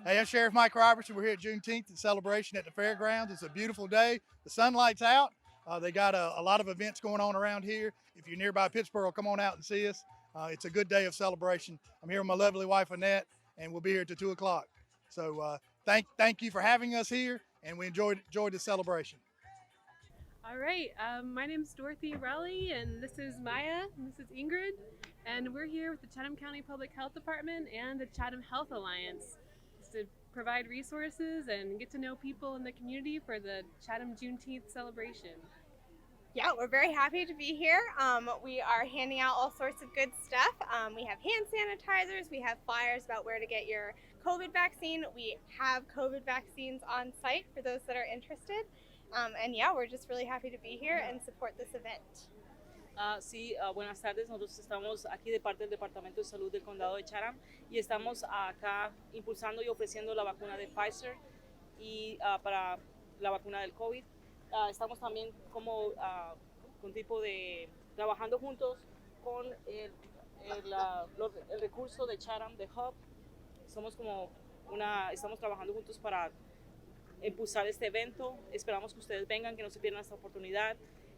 Hey, I'm Sheriff Mike Robertson. We're here at Juneteenth celebration at the fairgrounds. It's a beautiful day. The sunlight's out. They got a lot of events going on around here. If you're nearby Pittsboro, come on out and see us. It's a good day of celebration. I'm here with my lovely wife Annette, and we'll be here till 2 o'clock. So thank you for having us here, and we enjoyed the celebration. All right, my name is Dorothy Raleigh, and this is Maya, and this is Ingrid, and we're here with the Chatham County Public Health Department and the Chatham Health Alliance to provide resources and get to know people in the community for the Chatham Juneteenth celebration. Yeah, we're very happy to be here. We are handing out all sorts of good stuff. We have hand sanitizers, we have flyers about where to get your COVID vaccine. We have COVID vaccines on site for those that are interested. And yeah, we're just really happy to be here and support this event. Sí, buenas tardes. Nosotros estamos aquí de parte del Departamento de Salud del Condado de Chatham y estamos acá impulsando y ofreciendo la vacuna de Pfizer y para la vacuna del COVID. Estamos también como con tipo de trabajando juntos con el recurso de Chatham, de Hub. Somos como estamos trabajando juntos para impulsar este evento. Esperamos que ustedes vengan, que no se pierdan esta oportunidad.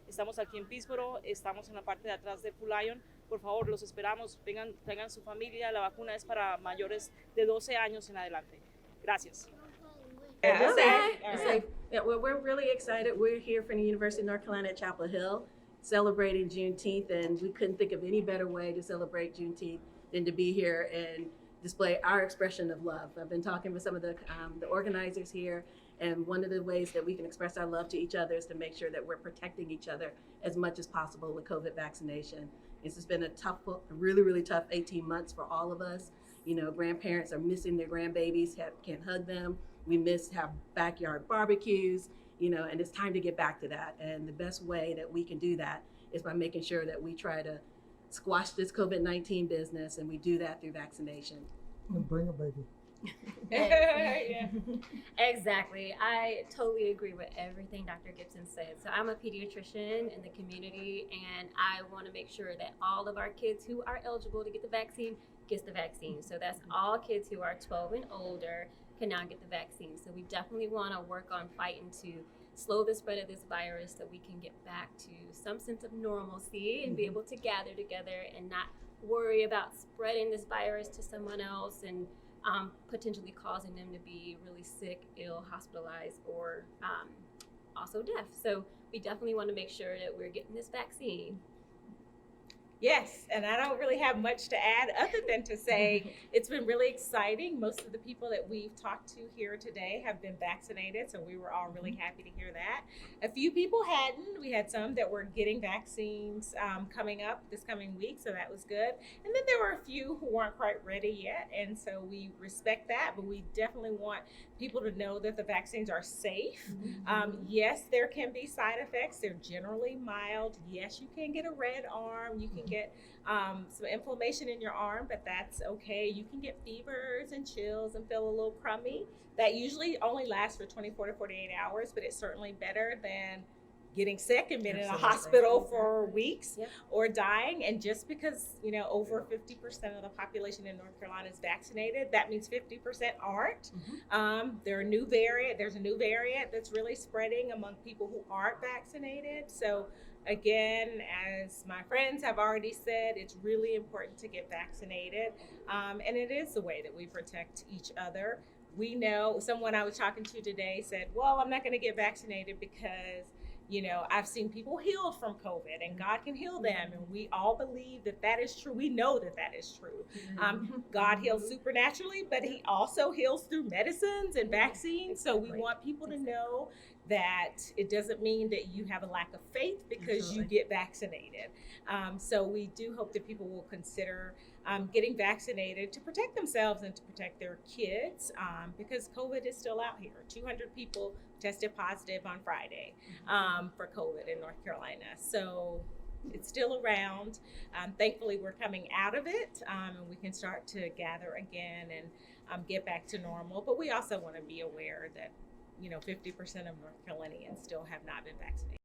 Estamos aquí en Pittsboro, estamos en la parte de atrás de Full Lion. Por favor, los esperamos, vengan, traigan su familia. La vacuna es para mayores de 12 años en adelante. Gracias. Yeah, well, we're really excited. We're here from the University of North Carolina at Chapel Hill celebrating Juneteenth, and we couldn't think of any better way to celebrate Juneteenth than to be here and display our expression of love. I've been talking with some of the organizers here, and one of the ways that we can express our love to each other is to make sure that we're protecting each other as much as possible with COVID vaccination. This has been a really, really tough 18 months for all of us. You know, grandparents are missing their grandbabies, can't hug them. We miss have backyard barbecues, you know, and it's time to get back to that. And the best way that we can do that is by making sure that we try to squash this COVID-19 business, and we do that through vaccination. And bring a baby. Yeah. Exactly. I totally agree with everything Dr. Gibson said. So I'm a pediatrician in the community, and I want to make sure that all of our kids who are eligible to get the vaccine gets the vaccine. So that's all kids who are 12 and older can now get the vaccine. So we definitely want to work on fighting to slow the spread of this virus so we can get back to some sense of normalcy and be able to gather together and not worry about spreading this virus to someone else and potentially causing them to be really sick, ill, hospitalized, or also deaf. So we definitely want to make sure that we're getting this vaccine. Yes, and I don't really have much to add other than to say it's been really exciting. Most of the people that we've talked to here today have been vaccinated, so we were all really happy to hear that. A few people hadn't. We had some that were getting vaccines coming up this coming week, so that was good. And then there were a few who weren't quite ready yet, and so we respect that, but we definitely want people to know that the vaccines are safe. Yes, there can be side effects. They're generally mild. Yes, you can get a red arm. You can get some inflammation in your arm, but that's okay. You can get fevers and chills and feel a little crummy. That usually only lasts for 24 to 48 hours, but it's certainly better than getting sick and being in a hospital for weeks or dying. And just because, you know, over 50% of the population in North Carolina is vaccinated, that means 50% aren't. There's a new variant that's really spreading among people who aren't vaccinated. So again, as my friends have already said, it's really important to get vaccinated. And it is the way that we protect each other. We know, someone I was talking to today said, well, I'm not going to get vaccinated because, you know, I've seen people healed from COVID and God can heal them. And we all believe that that is true. We know that that is true. God heals supernaturally, but he also heals through medicines and vaccines. So we want people to know that it doesn't mean that you have a lack of faith because you get vaccinated. So we do hope that people will consider getting vaccinated to protect themselves and to protect their kids because COVID is still out here. 200 people tested positive on Friday for COVID in North Carolina. So it's still around. Thankfully, we're coming out of it and we can start to gather again and get back to normal. But we also want to be aware that, you know, 50% of North Carolinians still have not been vaccinated.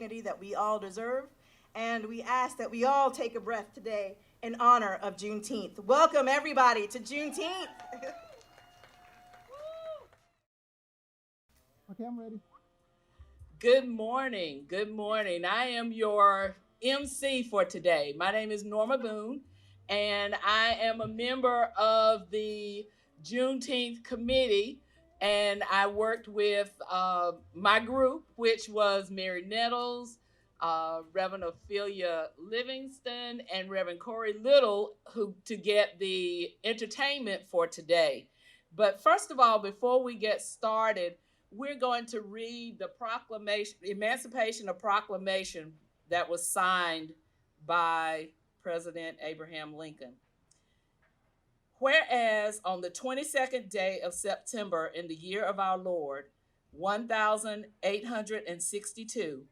dignity that we all deserve. And we ask that we all take a breath today in honor of Juneteenth. Welcome, everybody, to Juneteenth. Okay, I'm ready. Good morning. Good morning. I am your MC for today. My name is Norma Boone, and I am a member of the Juneteenth committee. And I worked with my group, which was Mary Nettles, Reverend Ophelia Livingston, and Reverend Corey Little, to get the entertainment for today. But first of all, before we get started, we're going to read the proclamation, Emancipation of Proclamation that was signed by President Abraham Lincoln. Whereas on the 22nd day of September in the year of our Lord, 1862,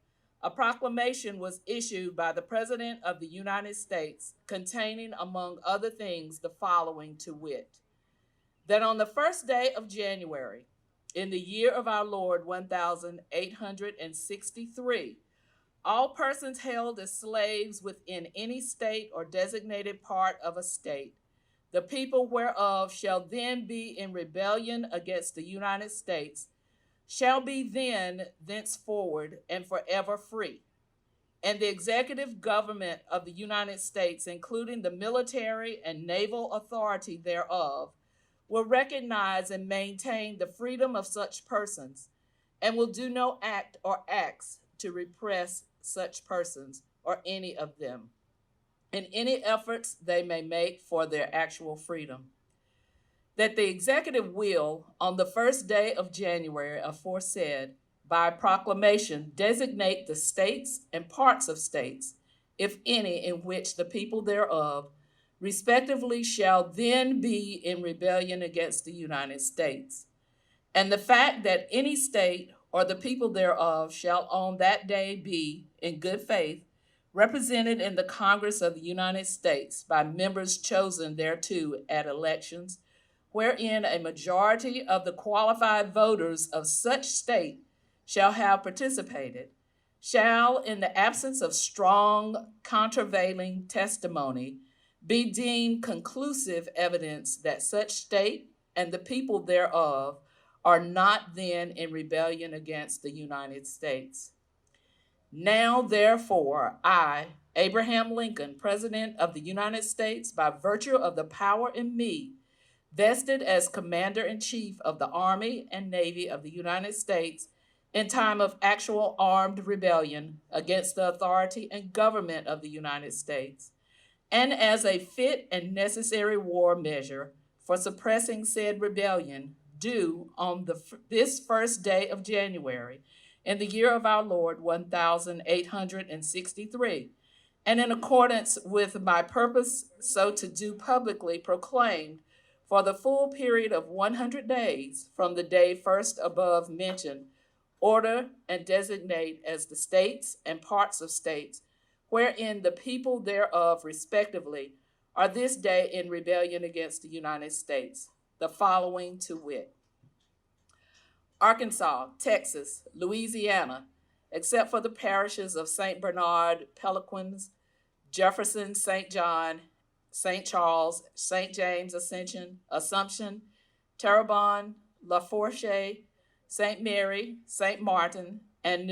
a proclamation was issued by the President of the United States containing, among other things, the following, to wit, that on the first day of January, in the year of our Lord, 1863, all persons held as slaves within any state or designated part of a state, the people whereof shall then be in rebellion against the United States, shall be then, thenceforward, and forever free. And the executive government of the United States, including the military and naval authority thereof, will recognize and maintain the freedom of such persons, and will do no act or acts to repress such persons or any of them in any efforts they may make for their actual freedom. That the executive will, on the first day of January aforesaid, by proclamation, designate the states and parts of states, if any, in which the people thereof respectively shall then be in rebellion against the United States. And the fact that any state or the people thereof shall on that day be, in good faith, represented in the Congress of the United States by members chosen thereto at elections, wherein a majority of the qualified voters of such state shall have participated, shall, in the absence of strong countervailing testimony, be deemed conclusive evidence that such state and the people thereof are not then in rebellion against the United States. Now, therefore, I, Abraham Lincoln, President of the United States, by virtue of the power in me, vested as Commander-in-Chief of the Army and Navy of the United States in time of actual armed rebellion against the authority and government of the United States, and as a fit and necessary war measure for suppressing said rebellion, due on this first day of January, in the year of our Lord, 1863, and in accordance with my purpose so to do publicly proclaimed for the full period of 100 days from the day first above mentioned, order and designate as the states and parts of states wherein the people thereof respectively are this day in rebellion against the United States, the following to wit: Arkansas, Texas, Louisiana, except for the parishes of St. Bernard, Peliquins, Jefferson, St. John, St. Charles, St. James, Assumption, Terrebonne, La Fourche, St. Mary, St. Martin, and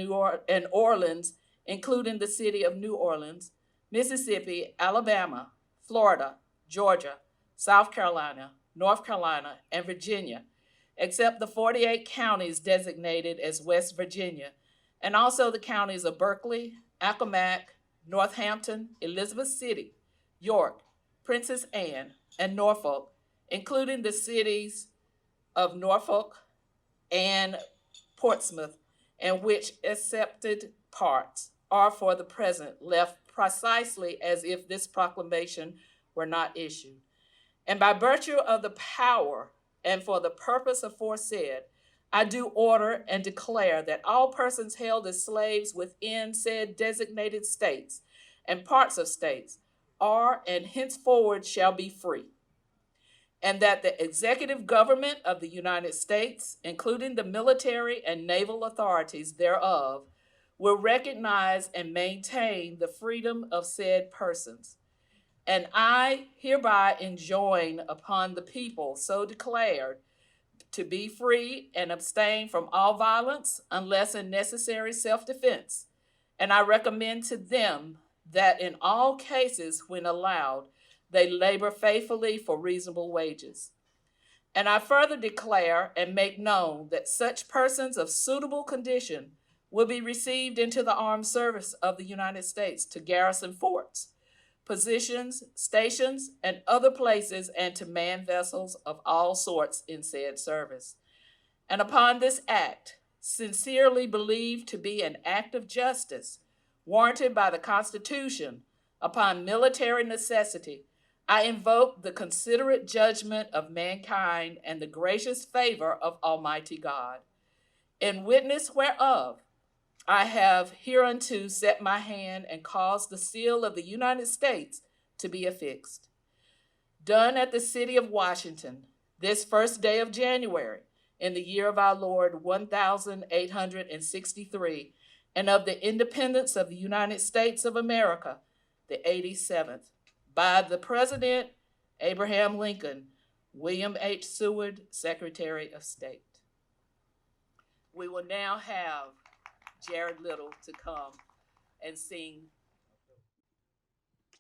Orleans, including the city of New Orleans, Mississippi, Alabama, Florida, Georgia, South Carolina, North Carolina, and Virginia, except the 48 counties designated as West Virginia, and also the counties of Berkeley, Accomack, Northampton, Elizabeth City, York, Princess Anne, and Norfolk, including the cities of Norfolk and Portsmouth, and which accepted parts are for the present left precisely as if this proclamation were not issued. And by virtue of the power and for the purpose aforesaid, I do order and declare that all persons held as slaves within said designated states and parts of states are and henceforward shall be free, and that the executive government of the United States, including the military and naval authorities thereof, will recognize and maintain the freedom of said persons. And I hereby enjoin upon the people so declared to be free and abstain from all violence unless in necessary self-defense. And I recommend to them that in all cases when allowed, they labor faithfully for reasonable wages. And I further declare and make known that such persons of suitable condition will be received into the armed service of the United States to garrison forts, positions, stations, and other places, and to man vessels of all sorts in said service. And upon this act, sincerely believed to be an act of justice, warranted by the Constitution, upon military necessity, I invoke the considerate judgment of mankind and the gracious favor of Almighty God. In witness whereof, I have hereunto set my hand and caused the seal of the United States to be affixed. Done at the city of Washington, this first day of January, in the year of our Lord 1863, and of the independence of the United States of America, the 87th, by the President Abraham Lincoln, William H. Seward, Secretary of State. We will now have Jared Little to come and sing.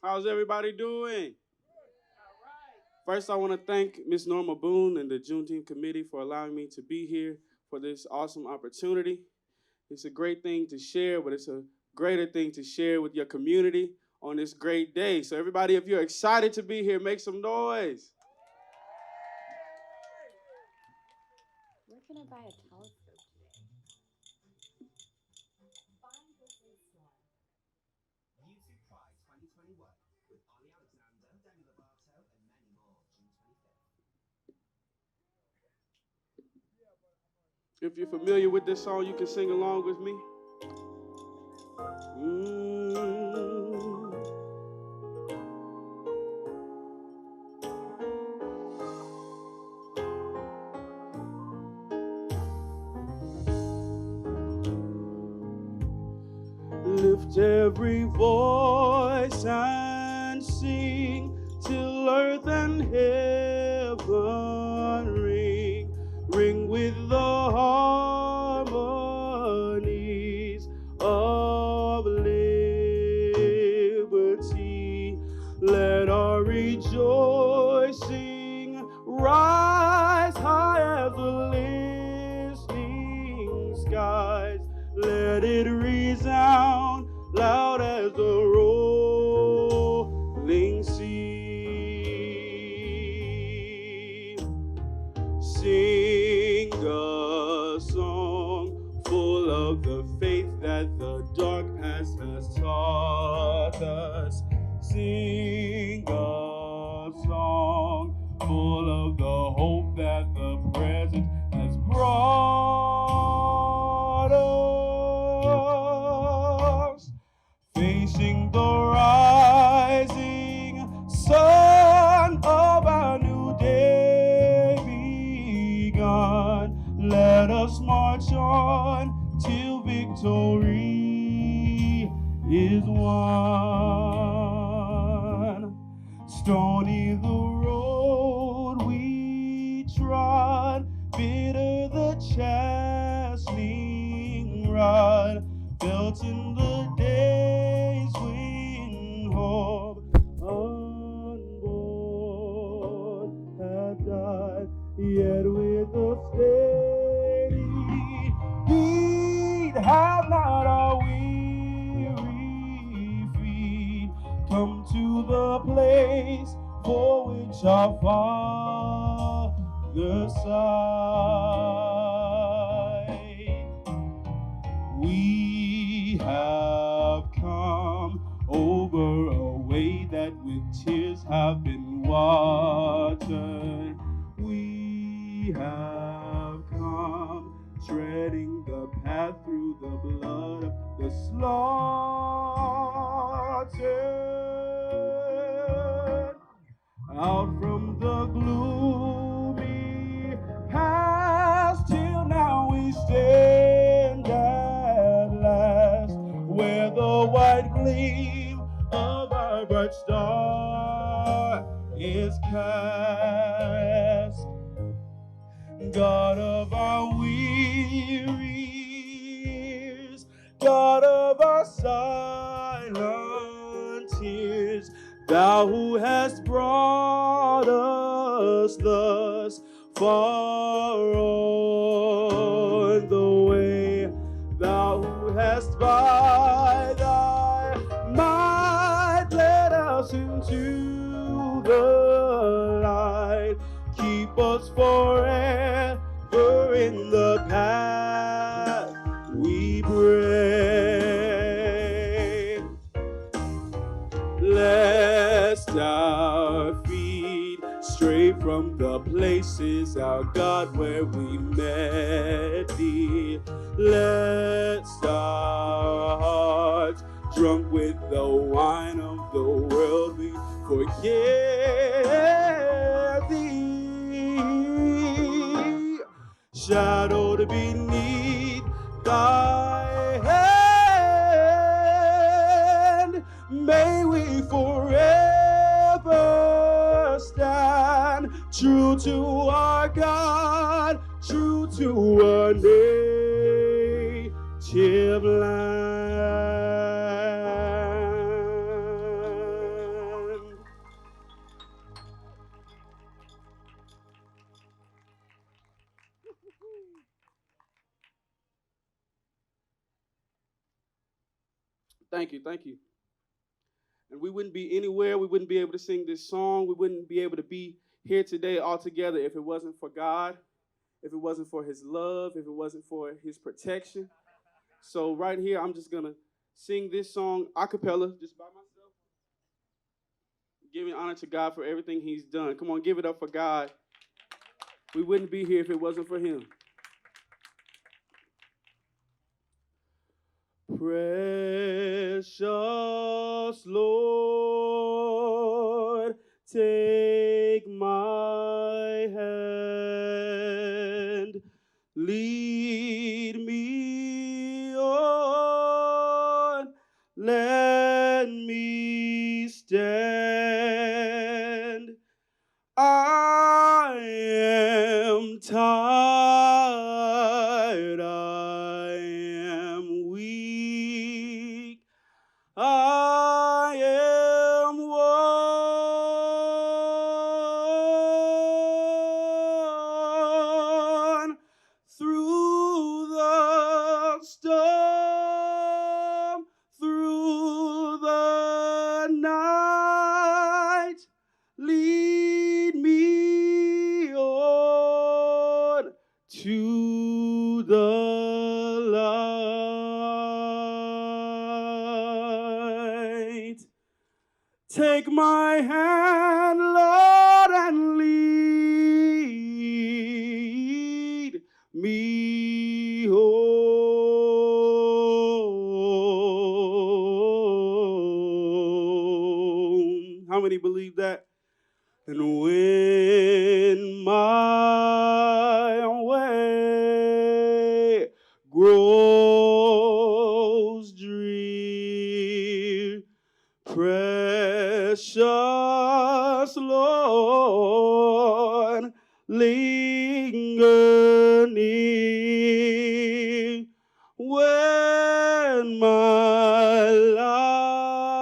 How's everybody doing? First, I want to thank Ms. Norma Boone and the Juneteenth Committee for allowing me to be here for this awesome opportunity. It's a great thing to share, but it's a greater thing to share with your community on this great day. So everybody, if you're excited to be here, make some noise. Where can I buy a telescope today? YouTube Pride 2021 with Ollie Alexander, Demi Lovato, and many more, June 25th. If you're familiar with this song, you can sing along with me. Lift every voice and sing till earth and heaven ring, ring with the harmonies of liberty. Let our rejoicing rise high as the listening skies. Let it resound loud as the rolling sea. Sing a song full of the faith that the dark past has taught us. Sing a song full of the hope that the present has brought us. Facing the rising sun of our new day begun, let us march on till victory is won. Stony the road we trod, bitter the chastening rod, felt in the days when hope unborn had died, yet with a steady beat have not our weary feet come to the place for which our Father sighed. We have come over a way that with tears have been watered. We have come treading the path through the blood of the slaughtered. Out from the gloomy past till now we stand at last the white gleam of our bright star is cast. God of our weary years, God of our silent tears, thou who hast brought us thus far on the way, thou who hast by thy might led us into the light, keep us forever in the path we pray. Lest our feet stray from the places, our God, where we met thee. Lest our hearts, drunk with the wine of the world, we forget thee. Shadowed beneath thy hand, may we forever stand true to our God, true to our native land. Thank you, thank you. And we wouldn't be anywhere, we wouldn't be able to sing this song, we wouldn't be able to be here today all together if it wasn't for God, if it wasn't for his love, if it wasn't for his protection. So right here, I'm just gonna sing this song a cappella, just by myself, giving honor to God for everything he's done. Come on, give it up for God. We wouldn't be here if it wasn't for him. Precious Lord, take my hand, lead me on, let me stand. I am tired, I am weak, I am worn through the storm, through the night. Lead me on to the light. Take my hand, Lord, and lead me home. How many believe that? And when my way grows drear, precious Lord, linger near. When my life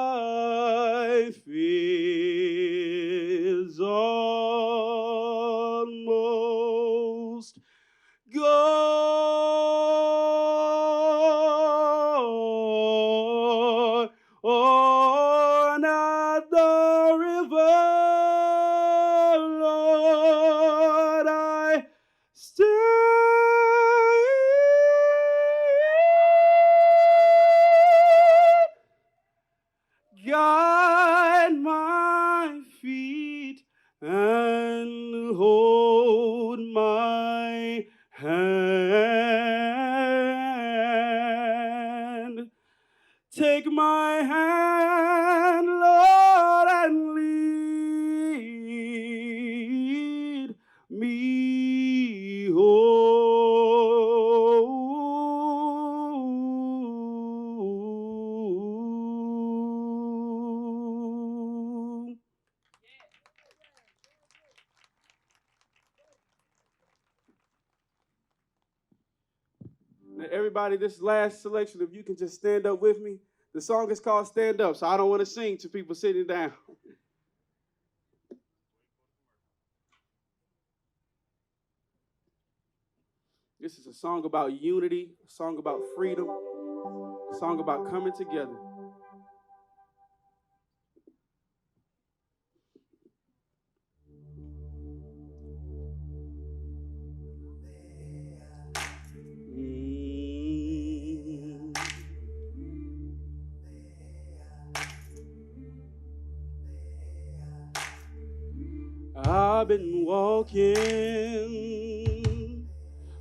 is almost gone on at the river, Lord, I stand. Guide my feet and hold my hand. Take my hand, Lord, and lead me home. everybody, this last selection, if you can just stand up with me. The song is called Stand Up, so I don't want to sing to people sitting down. This is a song about unity, a song about freedom, a song about coming together. I've been walking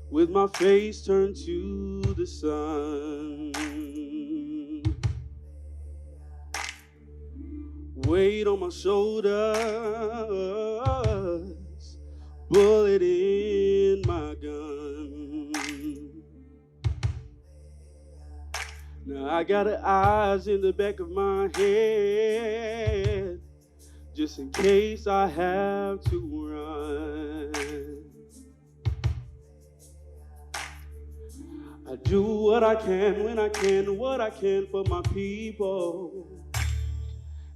with my face turned to the sun. Weight on my shoulders, bullet in my gun. Now I got eyes in the back of my head, just in case I have to run. I do what I can when I can, what I can for my people.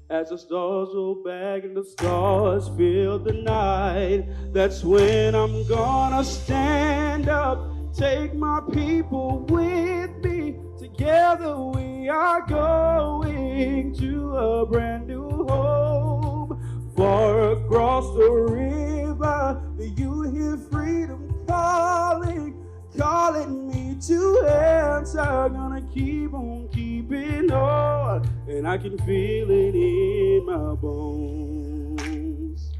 As the stars roll back and the stars fill the night, that's when I'm gonna stand up, take my people with me. Together we are going to a brand new home. Far across the river, do you hear freedom calling? Calling me to answer, gonna keep on keeping on, and I can feel it in my bones.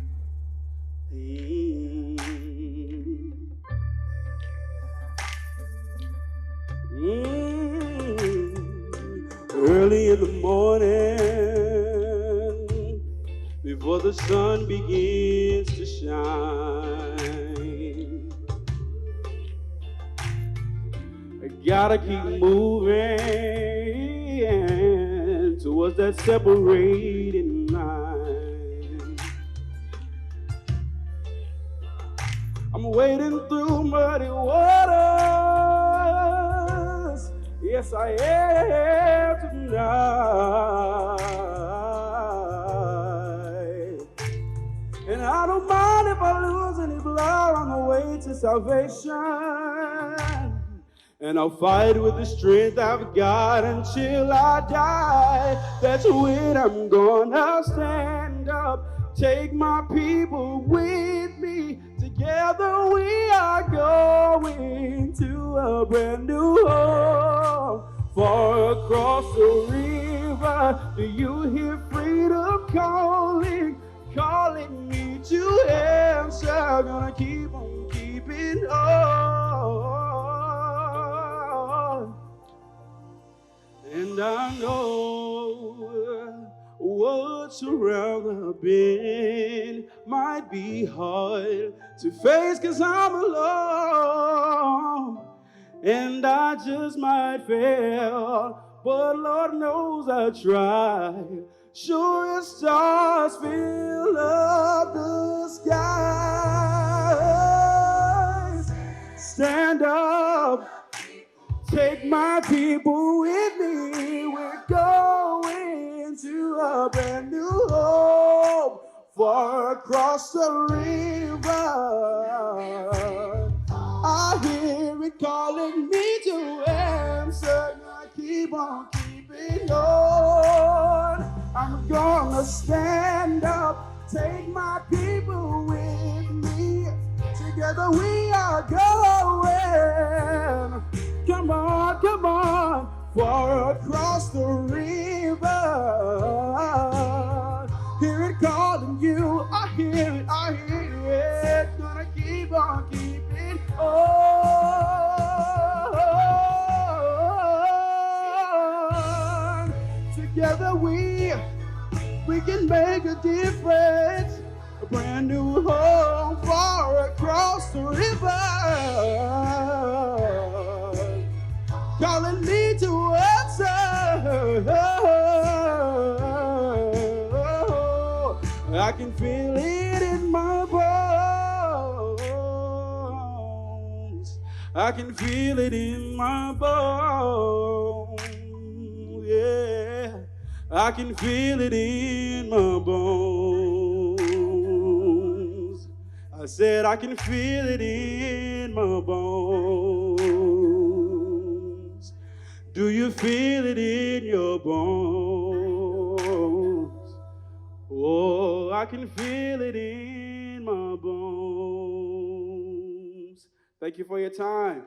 Early in the morning, before the sun begins to shine, I gotta keep moving towards that separating line. I'm wading through muddy waters, yes I am tonight. And I don't mind if I lose any blood on the way to salvation. And I'll fight with the strength I've got until I die. That's when I'm gonna stand up, take my people with me. Together we are going to a brand new home. Far across the river, do you hear freedom calling? Calling me to answer, gonna keep on keeping on. And I know what's around the bend might be hard to face, 'cause I'm alone. And I just might fail, but Lord knows I tried. Sure as stars fill up the skies. Stand up, take my people with me. We're going to a brand new home, far across the river. I hear it calling me to answer. I keep on keeping on. I'm gonna stand up, take my people with me. Together we are going. Come on, far across the river. Hear it calling you, I hear it. Gonna keep on keeping on. Together we can make a difference. A brand new home far across the river. Calling me to answer. I can feel it in my bones. I can feel it in my bones. Yeah, I can feel it in my bones. I said I can feel it in my bones. Do you feel it in your bones? Oh, I can feel it in my bones. Thank you for your time.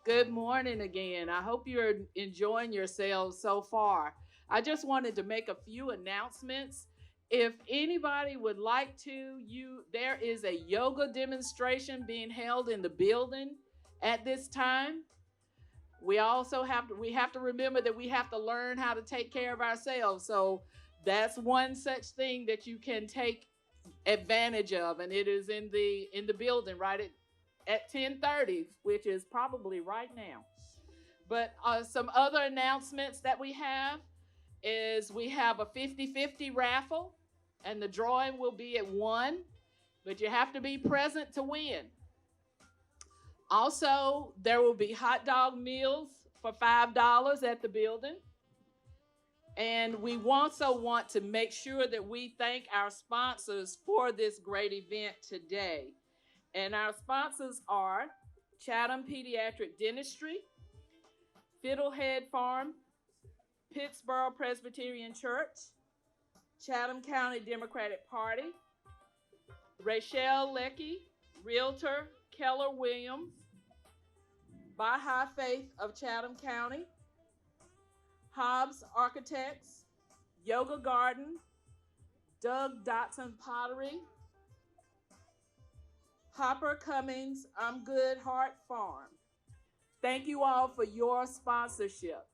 Good morning again. I hope you're enjoying yourselves so far. I just wanted to make a few announcements. If anybody would like to, there is a yoga demonstration being held in the building at this time. We also have to remember that we have to learn how to take care of ourselves. So that's one such thing that you can take advantage of, and it is in the building right at 10:30, which is probably right now. But some other announcements that we have is we have a 50-50 raffle, and the drawing will be at 1, but you have to be present to win. Also, there will be hot dog meals for $5 at the building. And we also want to make sure that we thank our sponsors for this great event today. And our sponsors are Chatham Pediatric Dentistry, Fiddlehead Farm, Pittsboro Presbyterian Church, Chatham County Democratic Party, Rachel Leckie, Realtor, Keller Williams, Baha'i Faith of Chatham County, Hobbs Architects, Yoga Garden, Doug Dotson Pottery, Hopper Cummings, I'm Good Heart Farm. Thank you all for your sponsorship.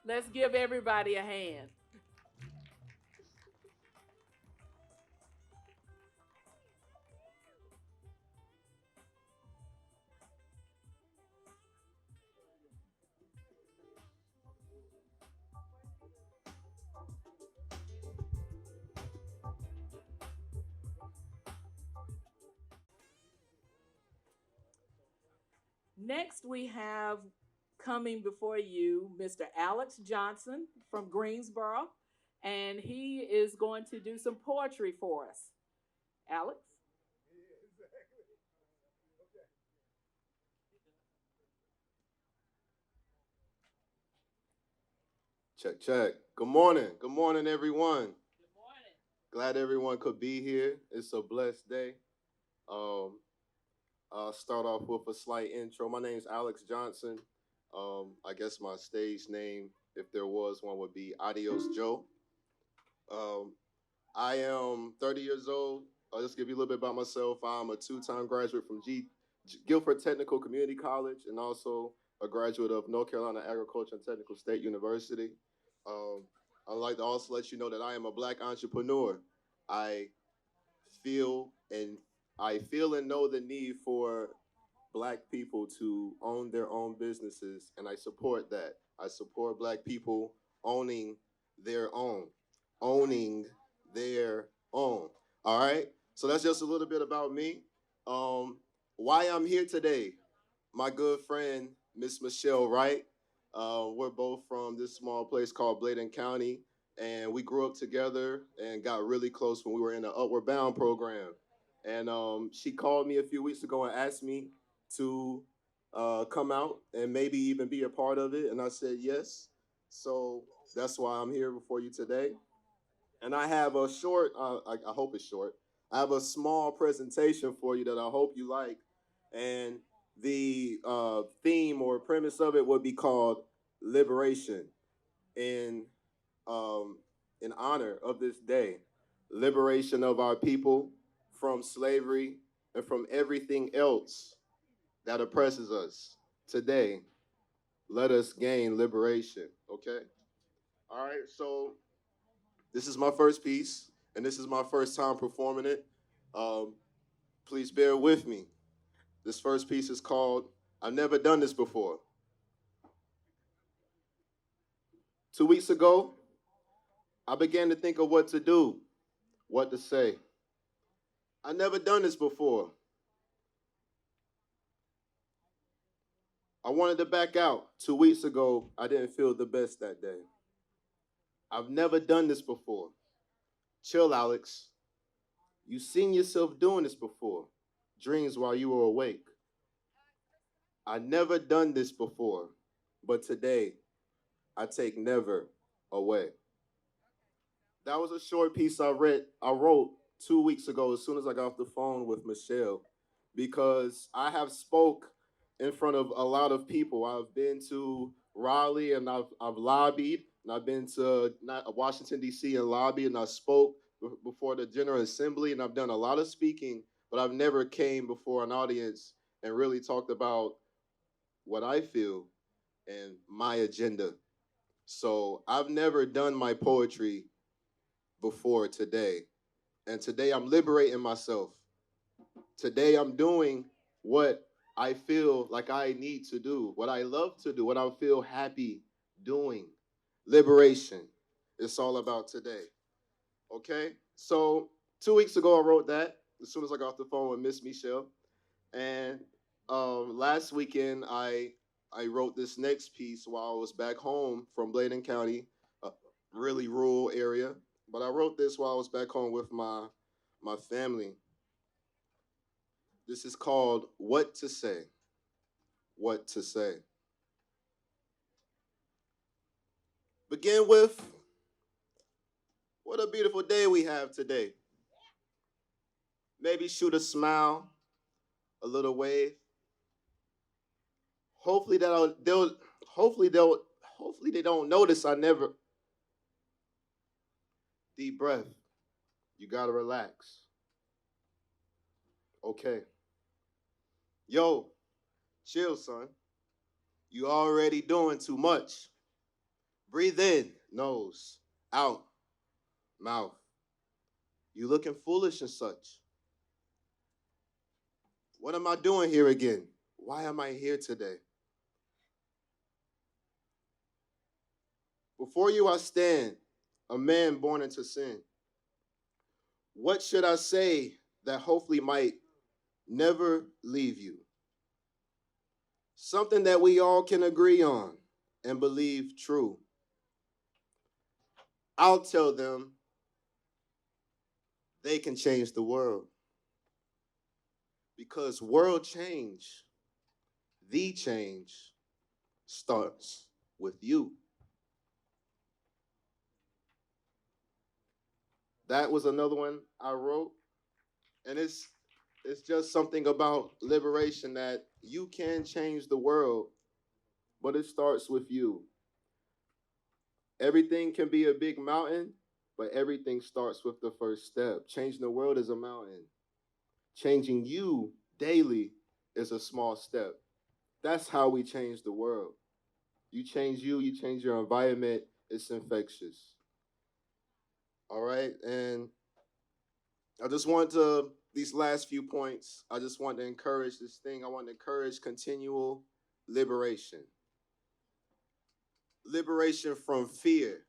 Let's give everybody a hand. Next, we have coming before you Mr. Alex Johnson from Greensboro, and he is going to do some poetry for us. Alex? Check, check. Good morning. Good morning, everyone. Glad everyone could be here. It's a blessed day. Um, I'll start off with a slight intro. My name is Alex Johnson. I guess my stage name, if there was one, would be Adios Joe. Um, I am 30 years old. I'll just give you a little bit about myself. I'm a two-time graduate from Guilford Technical Community College and also a graduate of North Carolina Agriculture and Technical State University. Um, I'd like to also let you know that I am a Black entrepreneur. I feel and I feel and know the need for Black people to own their own businesses, and I support that. I support Black people owning their own, owning their own. All right. So that's just a little bit about me. Um, why I'm here today. My good friend, Miss Michelle Wright. We're both from this small place called Bladen County, and we grew up together and got really close when we were in the Upward Bound program. And she called me a few weeks ago and asked me to come out and maybe even be a part of it, and I said yes. So that's why I'm here before you today. And I have a short, I hope it's short. I have a small presentation for you that I hope you like. And the theme or premise of it would be called Liberation in, um, in honor of this day. Liberation of our people from slavery and from everything else that oppresses us. Today, let us gain liberation, okay? All right, so this is my first piece, and this is my first time performing it. Um, please bear with me. This first piece is called I've Never Done This Before. 2 weeks ago, I began to think of what to do, what to say. I've never done this before. I wanted to back out. 2 weeks ago, I didn't feel the best that day. I've never done this before. Chill, Alex. You seen yourself doing this before. Dreams while you were awake. I never done this before, but today I take never away. That was a short piece I wrote 2 weeks ago as soon as I got off the phone with Michelle, because I have spoke in front of a lot of people. I've been to Raleigh and I've lobbied, and I've been to Washington D.C. and lobbied, and I spoke before the General Assembly, and I've done a lot of speaking, but I've never came before an audience and really talked about what I feel and my agenda. So I've never done my poetry before today. And today I'm liberating myself. Today I'm doing what I feel like I need to do, what I love to do, what I feel happy doing. Liberation. It's all about today. Okay? So 2 weeks ago I wrote that as soon as I got off the phone with Miss Michelle. And last weekend I wrote this next piece while I was back home from Bladen County, a really rural area. But I wrote this while I was back home with my family. This is called What to Say. What to Say. Begin with, what a beautiful day we have today. Maybe shoot a smile, a little wave. Hopefully hopefully they don't notice I never. Deep breath. You gotta relax. Okay. Yo, chill, son. You already doing too much. Breathe in, nose, out, mouth. You looking foolish and such. What am I doing here again? Why am I here today? Before you I stand, a man born into sin. What should I say that hopefully might never leave you? Something that we all can agree on and believe true. I'll tell them they can change the world. Because world change, the change, starts with you. That was another one I wrote. And it's just something about liberation that you can change the world, but it starts with you. Everything can be a big mountain, but everything starts with the first step. Changing the world is a mountain. Changing you daily is a small step. That's how we change the world. You change you change your environment, it's infectious. All right, and I just want to, these last few points, I just want to encourage this thing. I want to encourage continual liberation. Liberation from fear.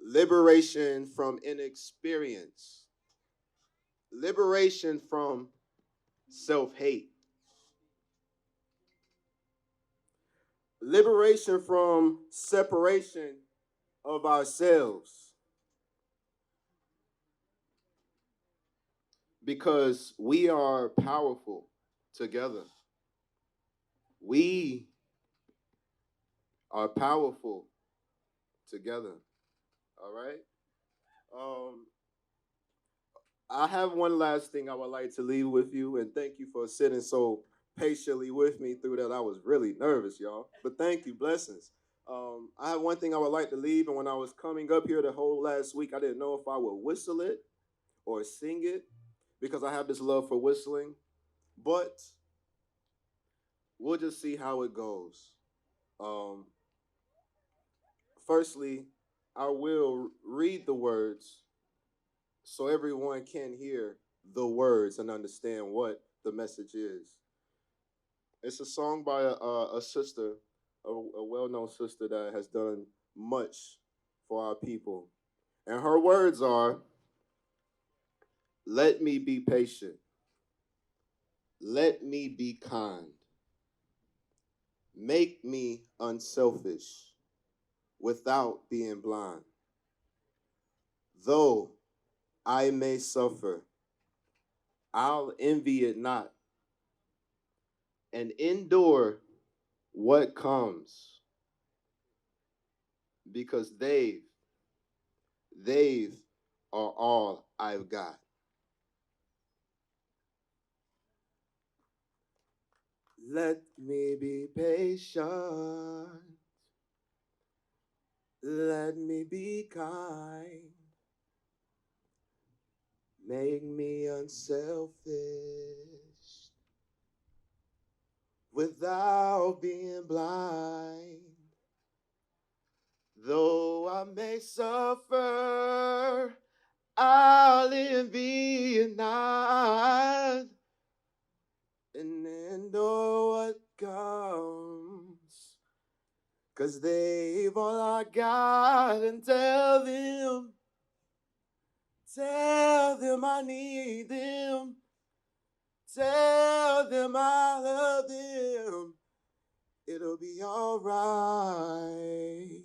Liberation from inexperience. Liberation from self-hate. Liberation from separation of ourselves. Because we are powerful together. We are powerful together. All right? I have one last thing I would like to leave with you, and thank you for sitting so patiently with me through that. I was really nervous, y'all. But thank you, blessings. I have one thing I would like to leave, and when I was coming up here the whole last week, I didn't know if I would whistle it or sing it because I have this love for whistling. But we'll just see how it goes. Firstly, I will read the words so everyone can hear the words and understand what the message is. It's a song by a sister, a well-known sister that has done much for our people. And her words are, let me be patient. Let me be kind. Make me unselfish without being blind. Though I may suffer, I'll envy it not, and endure what comes, because they've are all I've got. Let me be patient. Let me be kind. Make me unselfish without being blind. Though I may suffer, I'll envy it not, and endure what comes, 'cause they've all I got, and tell them I need them, tell them I love them, it'll be all right.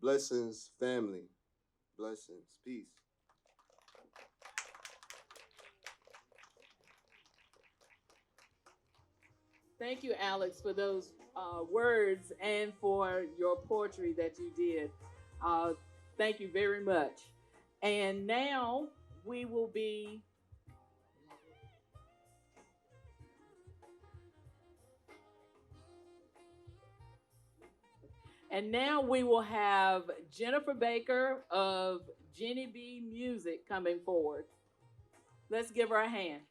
Blessings, family. Blessings. Peace. Thank you, Alex, for those words and for your poetry that you did. Thank you very much. And now we will be And now we will have Jennifer Baker of Jenny B Music coming forward. Let's give her a hand.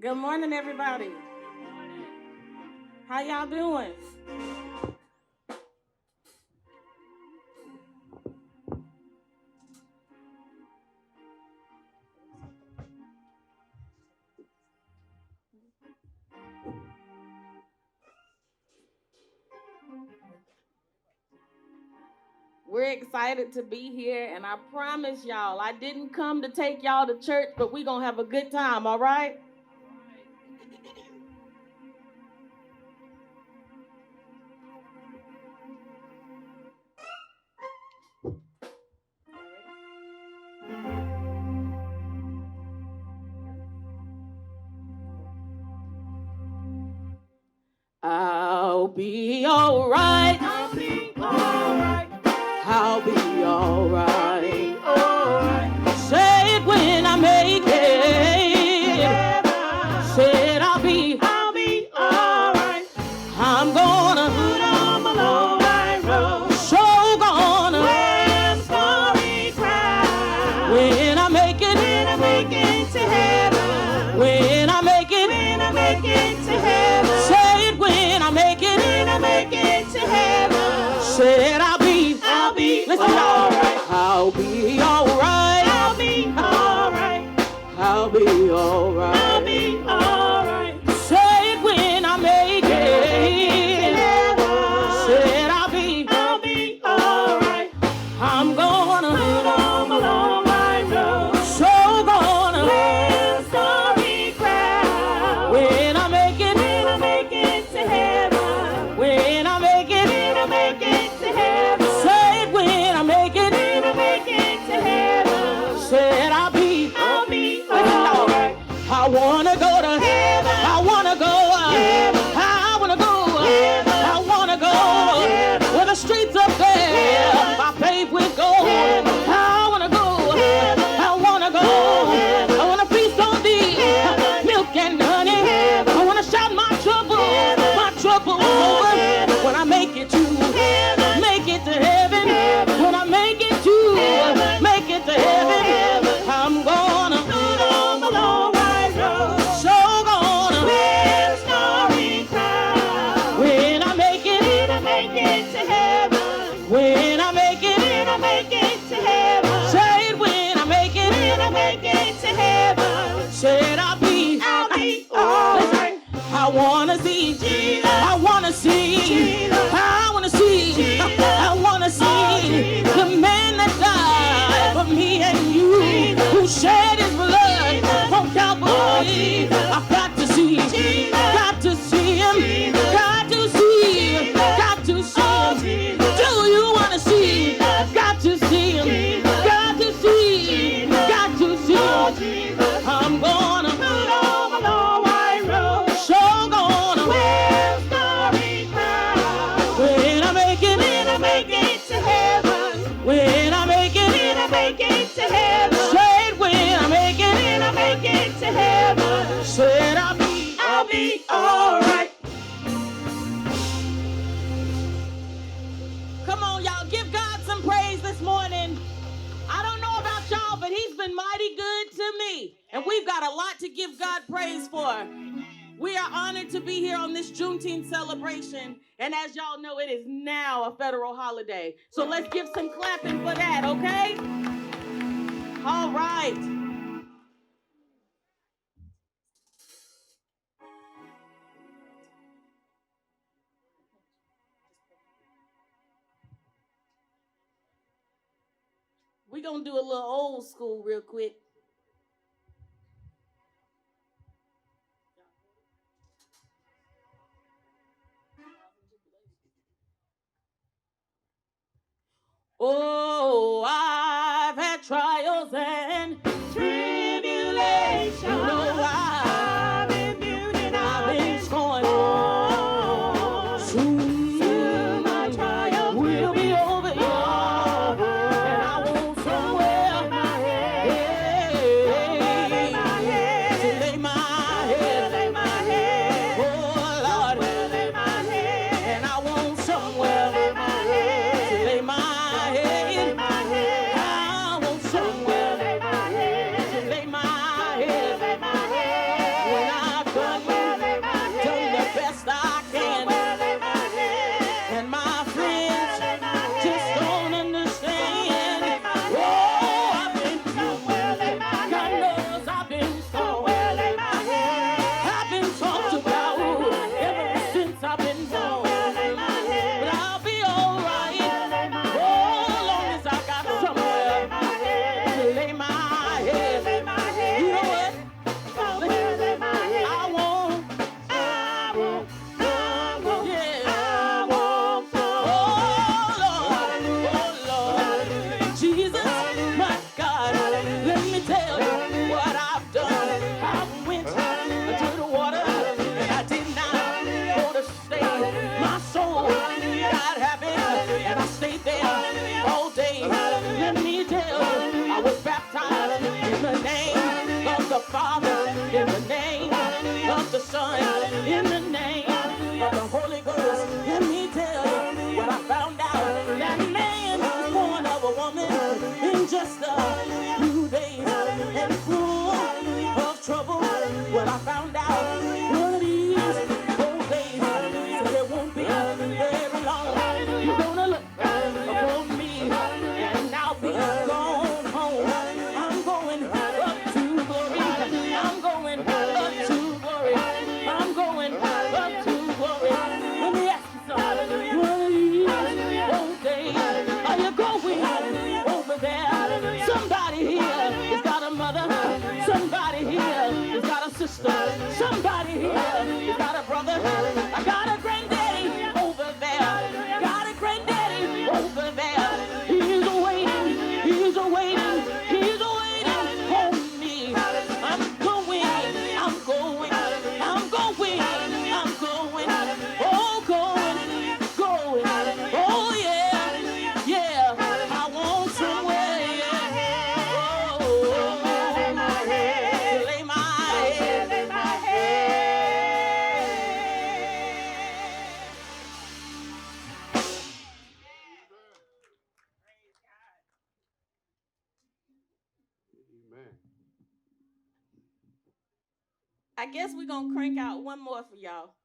Good morning, everybody. How y'all doing? We're excited to be here, and I promise y'all, I didn't come to take y'all to church, but we're going to have a good time, all right? I'll be all right. I'll be all right. I'll be all right. Say it when I make it. Said I'll be all right. I'm gonna put on my low light road. So gonna wear a starry crown. When I make it to heaven. When I make it to heaven. Say it when I make it to heaven. Said I'll be listen, alright. I'll be alright. I'll be alright. I'll be alright. I'll be alright. Say it when I make it. Said I'll be alright. I'm gonna put on my long white robe. So gonna wear a starry crown. When I make it to heaven. When I make it to heaven. Say it when I make it to heaven. Said I'll be alright. I wanna go to heaven. I wanna go. I wanna go. I wanna go where the streets up there are paved with gold. I wanna go. I wanna go. I wanna feast on thee, milk and honey. I wanna shout my trouble over when I make it to heaven. When I make it to heaven, I'm gonna put on my long white robe. So gonna wear a starry crown. When I make it to heaven. When I make it to heaven. Say it when I make it to heaven. Said I'll be alright. I wanna see Jesus. I wanna see Jesus. I wanna see Jesus. I wanna see the man that died for me and you, who shed his blood on Calvary. I've got to see him. Got to see him. Got to see him. Got to see him. Do you wanna see him? Got to see him. Got to see him. Got to see him. I'm gonna put on my long white robe. So gonna wear a starry crown. When I make it to heaven. When I make it to heaven. Say it when I make it to heaven. Said I'll be alright. Come on, y'all, give God some praise this morning. I don't know about y'all, but he's been mighty good to me. And we've got a lot to give God praise for. We are honored to be here on this Juneteenth celebration. And as y'all know, it is now a federal holiday. So let's give some clapping for that, okay? All right. We're going to do a little old school real quick. Oh, I've had trials and tribulations. You know I've been beauty, I've been scorned. Soon my trial will be over. And I want somewhere my head. in the name of the Holy Ghost. Let me tell you what I found out. That man was born of a woman in just a few days and full of trouble. What I found out, one of these old days, so there won't be very long. You're gonna look for me, and I'll be gone home. I'm going up to glory. I'm going up to glory. I'm going up to glory. Let me ask you something. One of these old days, are you going over there? Somebody here has got a mother. Somebody here has got a sister. Somebody here has got a brother. I got a granddaddy over there. Got a granddaddy over there. He's awaiting. He's awaiting. He's awaiting for me. I'm going. I'm going. I'm going. I'm going. Oh, going. Going. Oh, yeah. Yeah. I want somewhere. Oh, lay my head. Lay my head. Lay my head. Amen. I guess we're going to crank out one more for y'all.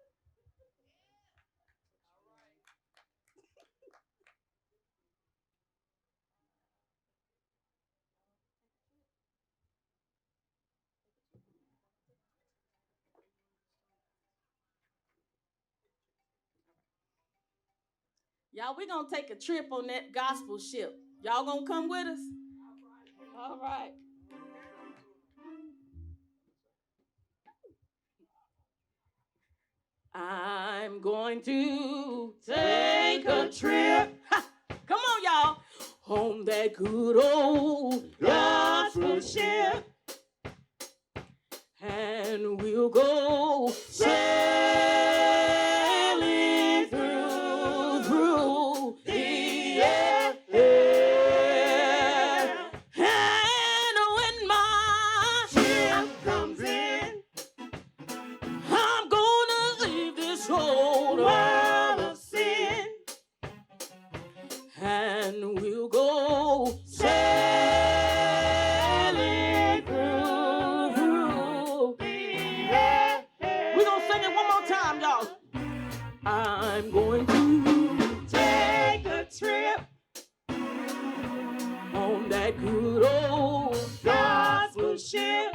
Y'all, we're going to take a trip on that gospel ship. Y'all going to come with us? All right. I'm going to take a trip. Ha! Come on, y'all. On that good old gospel ship. And we'll go sailing through the air. And when my ship comes in, I'm gonna leave this whole world of sin, and we'll go sailing through the air. We're gonna sing it one more time, y'all. I'm going to take a trip on that good old gospel ship,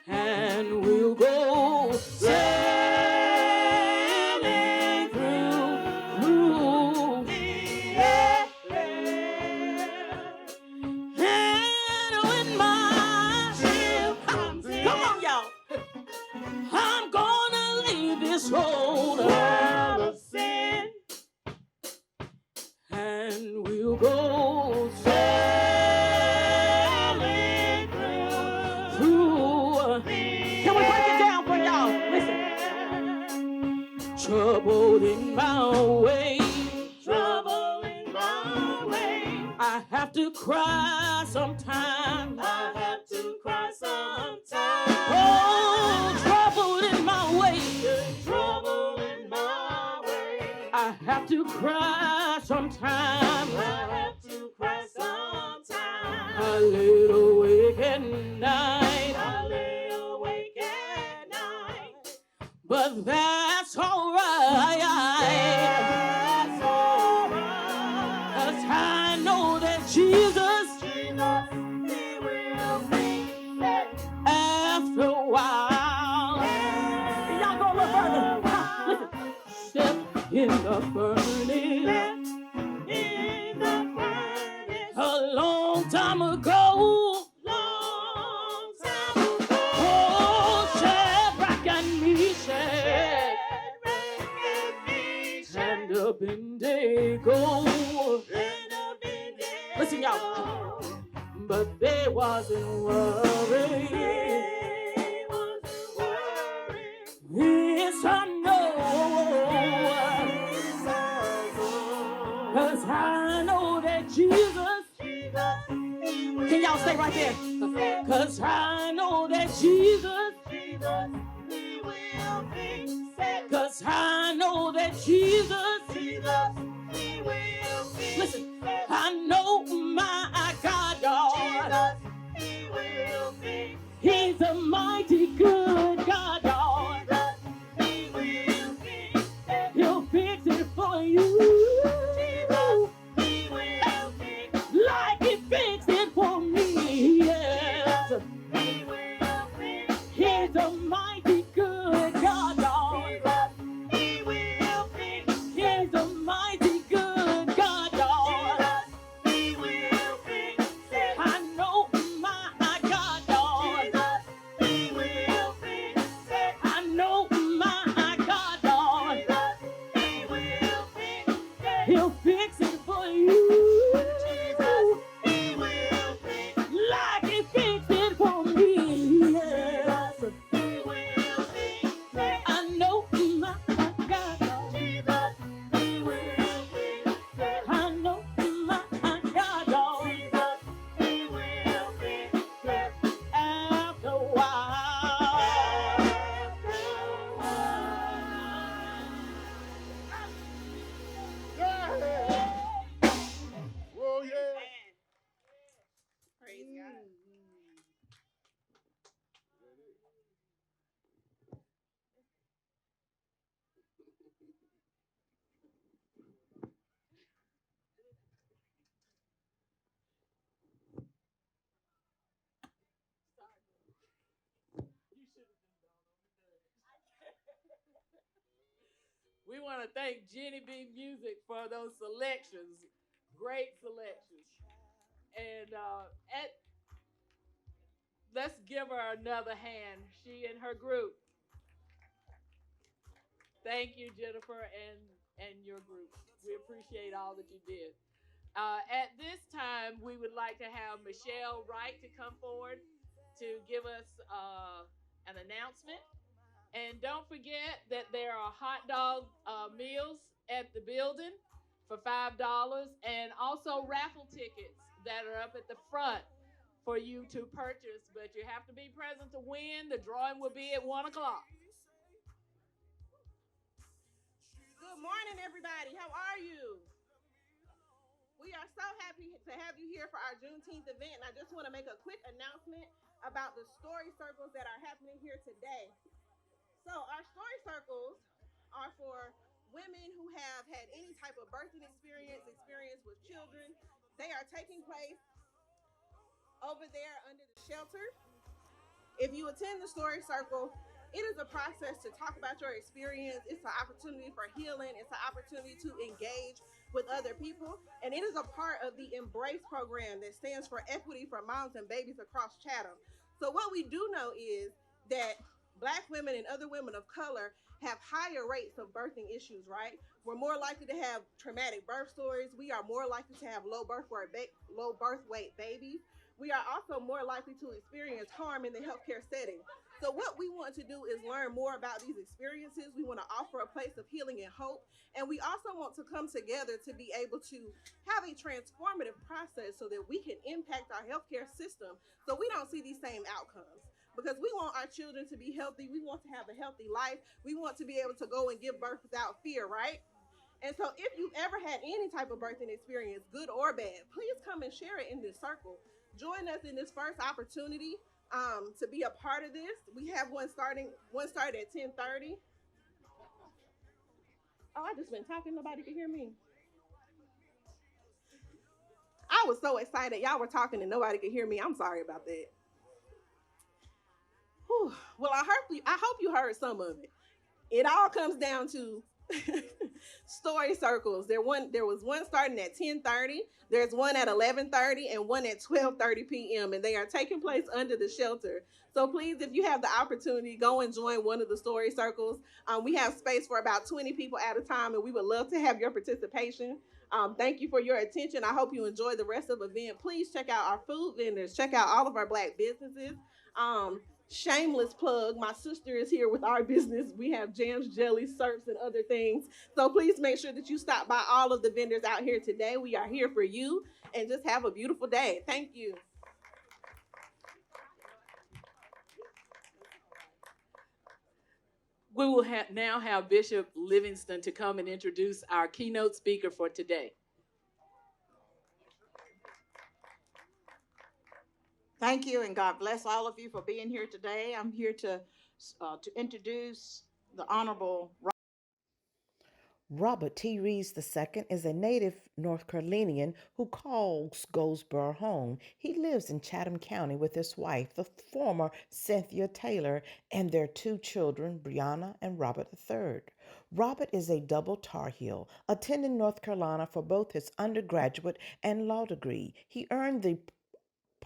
and we'll go sailing through the air. And when my ship comes in, come on, y'all, I'm gonna leave this whole world of sin, and we'll go sailing through. Can we break it down for y'all? Listen. Trouble in my way. Trouble in my way. I have to cry sometimes. I have to cry sometimes. Oh, trouble in my way. Trouble in my way. I have to cry sometimes. I have to cry sometimes. I lay awake at night. I lay awake at night. But that's all right. That's all right. 'Cause I know that Jesus, He will bring that after a while. Y'all go a little further. Listen. Step in the furnace. In the furnace. A long time ago. Long time ago. Oh, Shadrach and Meshach. And Abednego. Listen, y'all. But they wasn't worried. They wasn't worried. Yes, I know. 'Cause I know that Jesus. Can y'all stay right there? 'Cause I know that Jesus Jesus, I know that Jesus, He will fix. Listen, I know my God, y'all. Jesus, He will fix. He's a mighty good God, y'all. Jesus, He will fix. He'll fix it for you. Jesus, He will fix. Like He fixed it for me. Yes. Jesus, He will fix. He's a mighty good God, y'all. Jesus, He will fix. He's a mighty good God, y'all. Jesus, He will fix. I know my God, y'all. Jesus, He will fix. I know my God, y'all. Jesus, He will fix. He'll fix it for you. Jesus, He will fix. Like He fixed it for me. Yes. He will fix. I know my God, y'all. Jesus, He will fix. I know my God, y'all. Jesus, He will fix. After a while. Whoa, yeah. Praise God. We want to thank Jenny B Music for those selections. Great selections. And let's give her another hand. She and her group. Thank you, Jennifer, and your group. We appreciate all that you did. At this time, we would like to have Michelle Wright to come forward to give us an announcement. And don't forget that there are hot dog meals at the building for $5 and also raffle tickets that are up at the front for you to purchase. But you have to be present to win. The drawing will be at 1 o'clock. Good morning, everybody. How are you? We are so happy to have you here for our Juneteenth event. And I just want to make a quick announcement about the story circles that are happening here today. So our story circles are for women who have had any type of birthing experience with children. They are taking place over there under the shelter. If you attend the story circle, it is a process to talk about your experience. It's an opportunity for healing. It's an opportunity to engage with other people. And it is a part of the Embrace program that stands for Equity for Moms and Babies Across Chatham. So what we do know is that Black women and other women of color have higher rates of birthing issues, right? We're more likely to have traumatic birth stories. We are more likely to have low birth weight babies. We are also more likely to experience harm in the healthcare setting. So what we want to do is learn more about these experiences. We want to offer a place of healing and hope. And we also want to come together to be able to have a transformative process so that we can impact our healthcare system so we don't see these same outcomes. Because we want our children to be healthy. We want to have a healthy life. We want to be able to go and give birth without fear, right? And so if you've ever had any type of birthing experience, good or bad, please come and share it in this circle. Join us in this first opportunity to be a part of this. We have one started at 10:30. Oh, I just been talking, nobody can hear me. I was so excited. Y'all were talking and nobody could hear me. I'm sorry about that. Whew. Well, I hope you heard some of it. It all comes down to story circles. There was one starting at 10:30. There's one at 11:30 and one at 12:30 p.m. and they are taking place under the shelter. So please, if you have the opportunity, go and join one of the story circles. We have space for about 20 people at a time, and we would love to have your participation. Thank you for your attention. I hope you enjoy the rest of the event. Please check out our food vendors. Check out all of our Black businesses. Shameless plug, my sister is here with our business. We have jams, jellies, syrups, and other things. So please make sure that you stop by all of the vendors out here today. We are here for you, and just have a beautiful day. Thank you. We will now have Bishop Livingston to come and introduce our keynote speaker for today. Thank you, and God bless all of you for being here today. I'm here to introduce the Honorable Robert T. Reeves II is a native North Carolinian who calls Goldsboro home. He lives in Chatham County with his wife, the former Cynthia Taylor, and their two children, Brianna and Robert III. Robert is a double Tar Heel, attending North Carolina for both his undergraduate and law degree. He earned the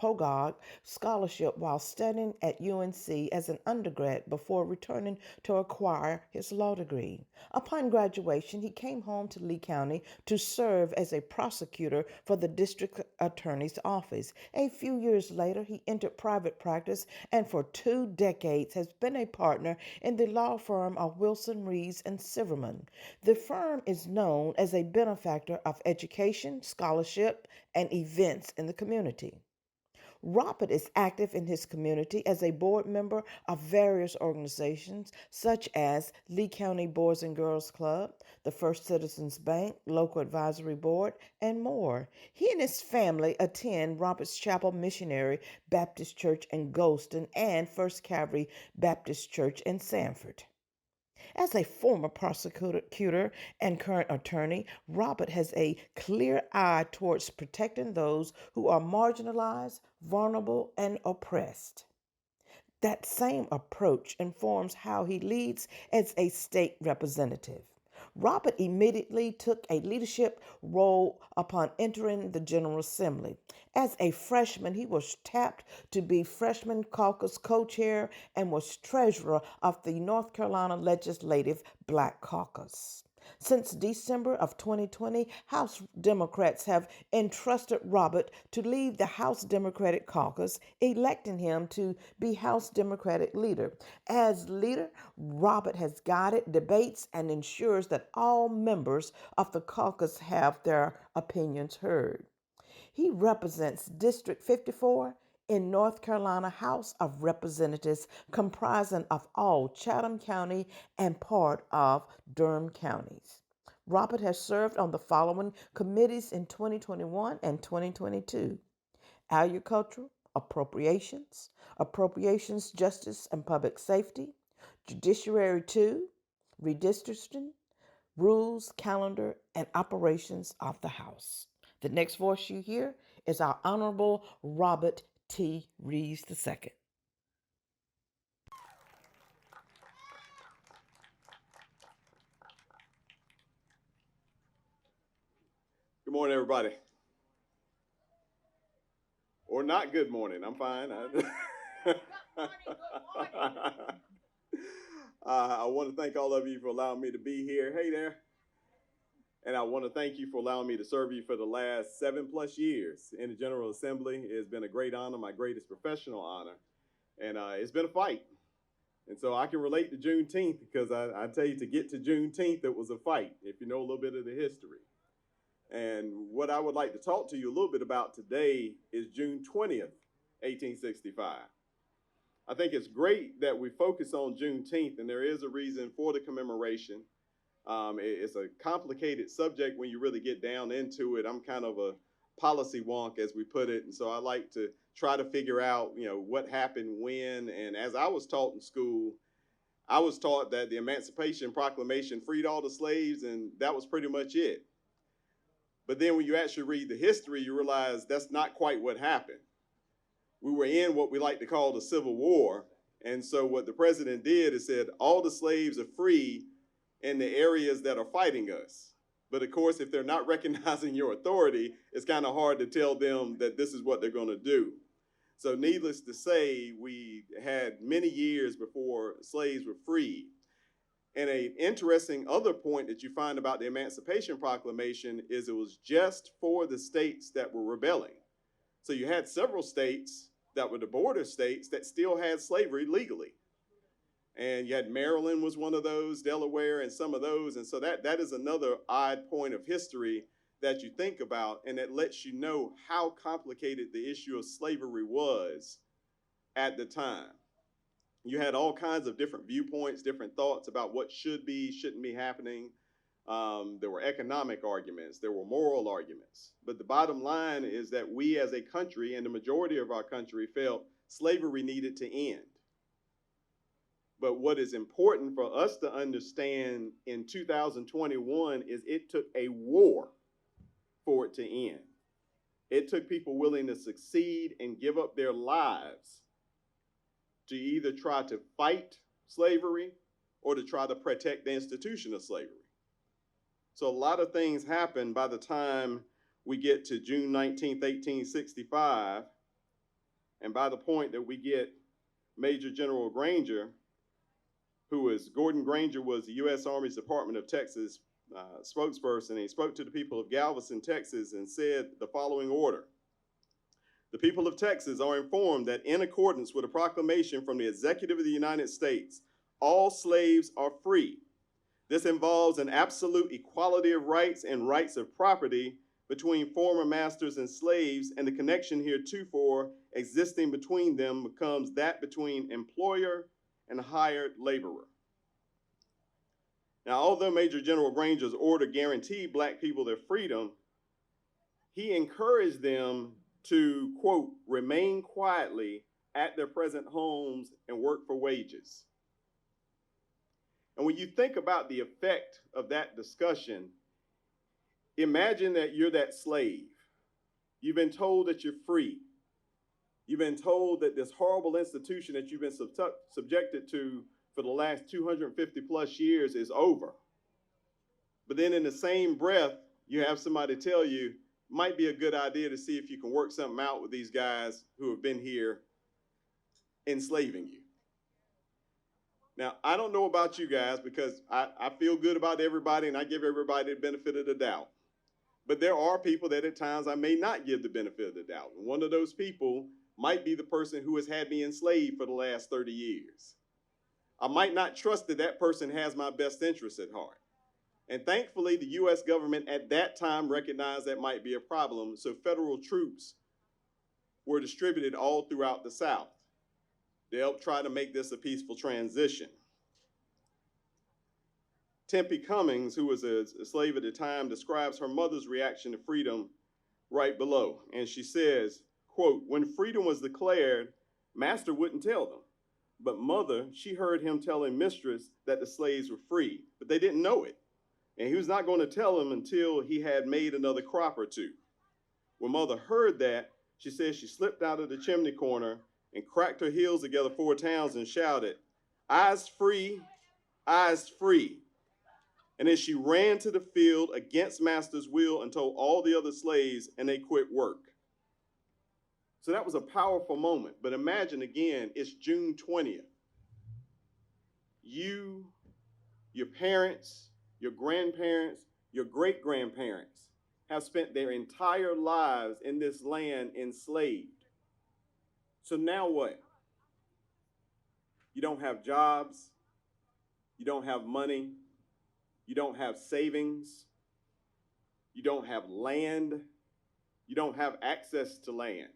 POGOG scholarship while studying at UNC as an undergrad before returning to acquire his law degree. Upon graduation, he came home to Lee County to serve as a prosecutor for the district attorney's office. A few years later, he entered private practice and for 2 decades has been a partner in the law firm of Wilson, Reeves, and Silverman. The firm is known as a benefactor of education, scholarship, and events in the community. Robert is active in his community as a board member of various organizations such as Lee County Boys and Girls Club, the First Citizens Bank, Local Advisory Board, and more. He and his family attend Roberts Chapel Missionary Baptist Church in Goldston and First Calvary Baptist Church in Sanford. As a former prosecutor and current attorney, Robert has a clear eye towards protecting those who are marginalized, vulnerable, and oppressed. That same approach informs how he leads as a state representative. Robert immediately took a leadership role upon entering the General Assembly. As a freshman, he was tapped to be Freshman Caucus co-chair and was treasurer of the North Carolina Legislative Black Caucus. Since December of 2020, House Democrats have entrusted Robert to lead the House Democratic Caucus, electing him to be House Democratic leader. As leader, Robert has guided debates and ensures that all members of the caucus have their opinions heard. He represents District 54 in North Carolina House of Representatives, comprising of all Chatham County and part of Durham counties. Robert has served on the following committees in 2021 and 2022: Agriculture, Appropriations, Justice and Public Safety, Judiciary 2, Redistricting, Rules, Calendar, and Operations of the House. The next voice you hear is our Honorable Robert T. Reeves II. Good morning, everybody. Or not good morning. I'm fine. I want to thank all of you for allowing me to be here. Hey there. And I want to thank you for allowing me to serve you for the last 7+ years in the General Assembly. It's been a great honor, my greatest professional honor. And it's been a fight. And so I can relate to Juneteenth because I tell you, to get to Juneteenth, it was a fight, if you know a little bit of the history. And what I would like to talk to you a little bit about today is June 20th, 1865. I think it's great that we focus on Juneteenth, and there is a reason for the commemoration. It's a complicated subject when you really get down into it. I'm kind of a policy wonk, as we put it, and so I like to try to figure out, what happened when. And as I was taught in school, I was taught that the Emancipation Proclamation freed all the slaves, and that was pretty much it. But then when you actually read the history, you realize that's not quite what happened. We were in what we like to call the Civil War, and so what the president did is said all the slaves are free in the areas that are fighting us. But of course, if they're not recognizing your authority, it's kind of hard to tell them that this is what they're going to do. So needless to say, we had many years before slaves were freed. And an interesting other point that you find about the Emancipation Proclamation is it was just for the states that were rebelling. So you had several states that were the border states that still had slavery legally. And you had Maryland was one of those, Delaware, and some of those. And so that is another odd point of history that you think about, and it lets you know how complicated the issue of slavery was at the time. You had all kinds of different viewpoints, different thoughts about what should be, shouldn't be happening. There were economic arguments, there were moral arguments. But the bottom line is that we as a country, and the majority of our country, felt slavery needed to end. But what is important for us to understand in 2021 is it took a war for it to end. It took people willing to succeed and give up their lives to either try to fight slavery or to try to protect the institution of slavery. So a lot of things happen by the time we get to June 19th, 1865, and by the point that we get Major General Granger, Gordon Granger was the U.S. Army's Department of Texas spokesperson. He spoke to the people of Galveston, Texas, and said the following order. The people of Texas are informed that in accordance with a proclamation from the Executive of the United States, all slaves are free. This involves an absolute equality of rights and rights of property between former masters and slaves, and the connection heretofore existing between them becomes that between employer and hired laborer. Now, although Major General Granger's order guaranteed Black people their freedom, he encouraged them to, quote, remain quietly at their present homes and work for wages. And when you think about the effect of that discussion, imagine that you're that slave. You've been told that you're free. You've been told that this horrible institution that you've been subjected to for the last 250 plus years is over. But then in the same breath, you have somebody tell you, might be a good idea to see if you can work something out with these guys who have been here enslaving you. Now, I don't know about you guys because I feel good about everybody and I give everybody the benefit of the doubt. But there are people that at times I may not give the benefit of the doubt. And one of those people might be the person who has had me enslaved for the last 30 years. I might not trust that that person has my best interests at heart. And thankfully, the U.S. government at that time recognized that might be a problem, so federal troops were distributed all throughout the South to help try to make this a peaceful transition. Tempe Cummings, who was a slave at the time, describes her mother's reaction to freedom right below. And she says, quote, when freedom was declared, master wouldn't tell them. But mother, she heard him telling mistress that the slaves were free, but they didn't know it. And he was not going to tell them until he had made another crop or two. When mother heard that, she says she slipped out of the chimney corner and cracked her heels together 4 times and shouted, "I's free, I's free." And then she ran to the field against master's will and told all the other slaves, and they quit work. So that was a powerful moment. But imagine again, it's June 20th. You, your parents, your grandparents, your great-grandparents have spent their entire lives in this land enslaved. So now what? You don't have jobs. You don't have money. You don't have savings. You don't have land. You don't have access to land.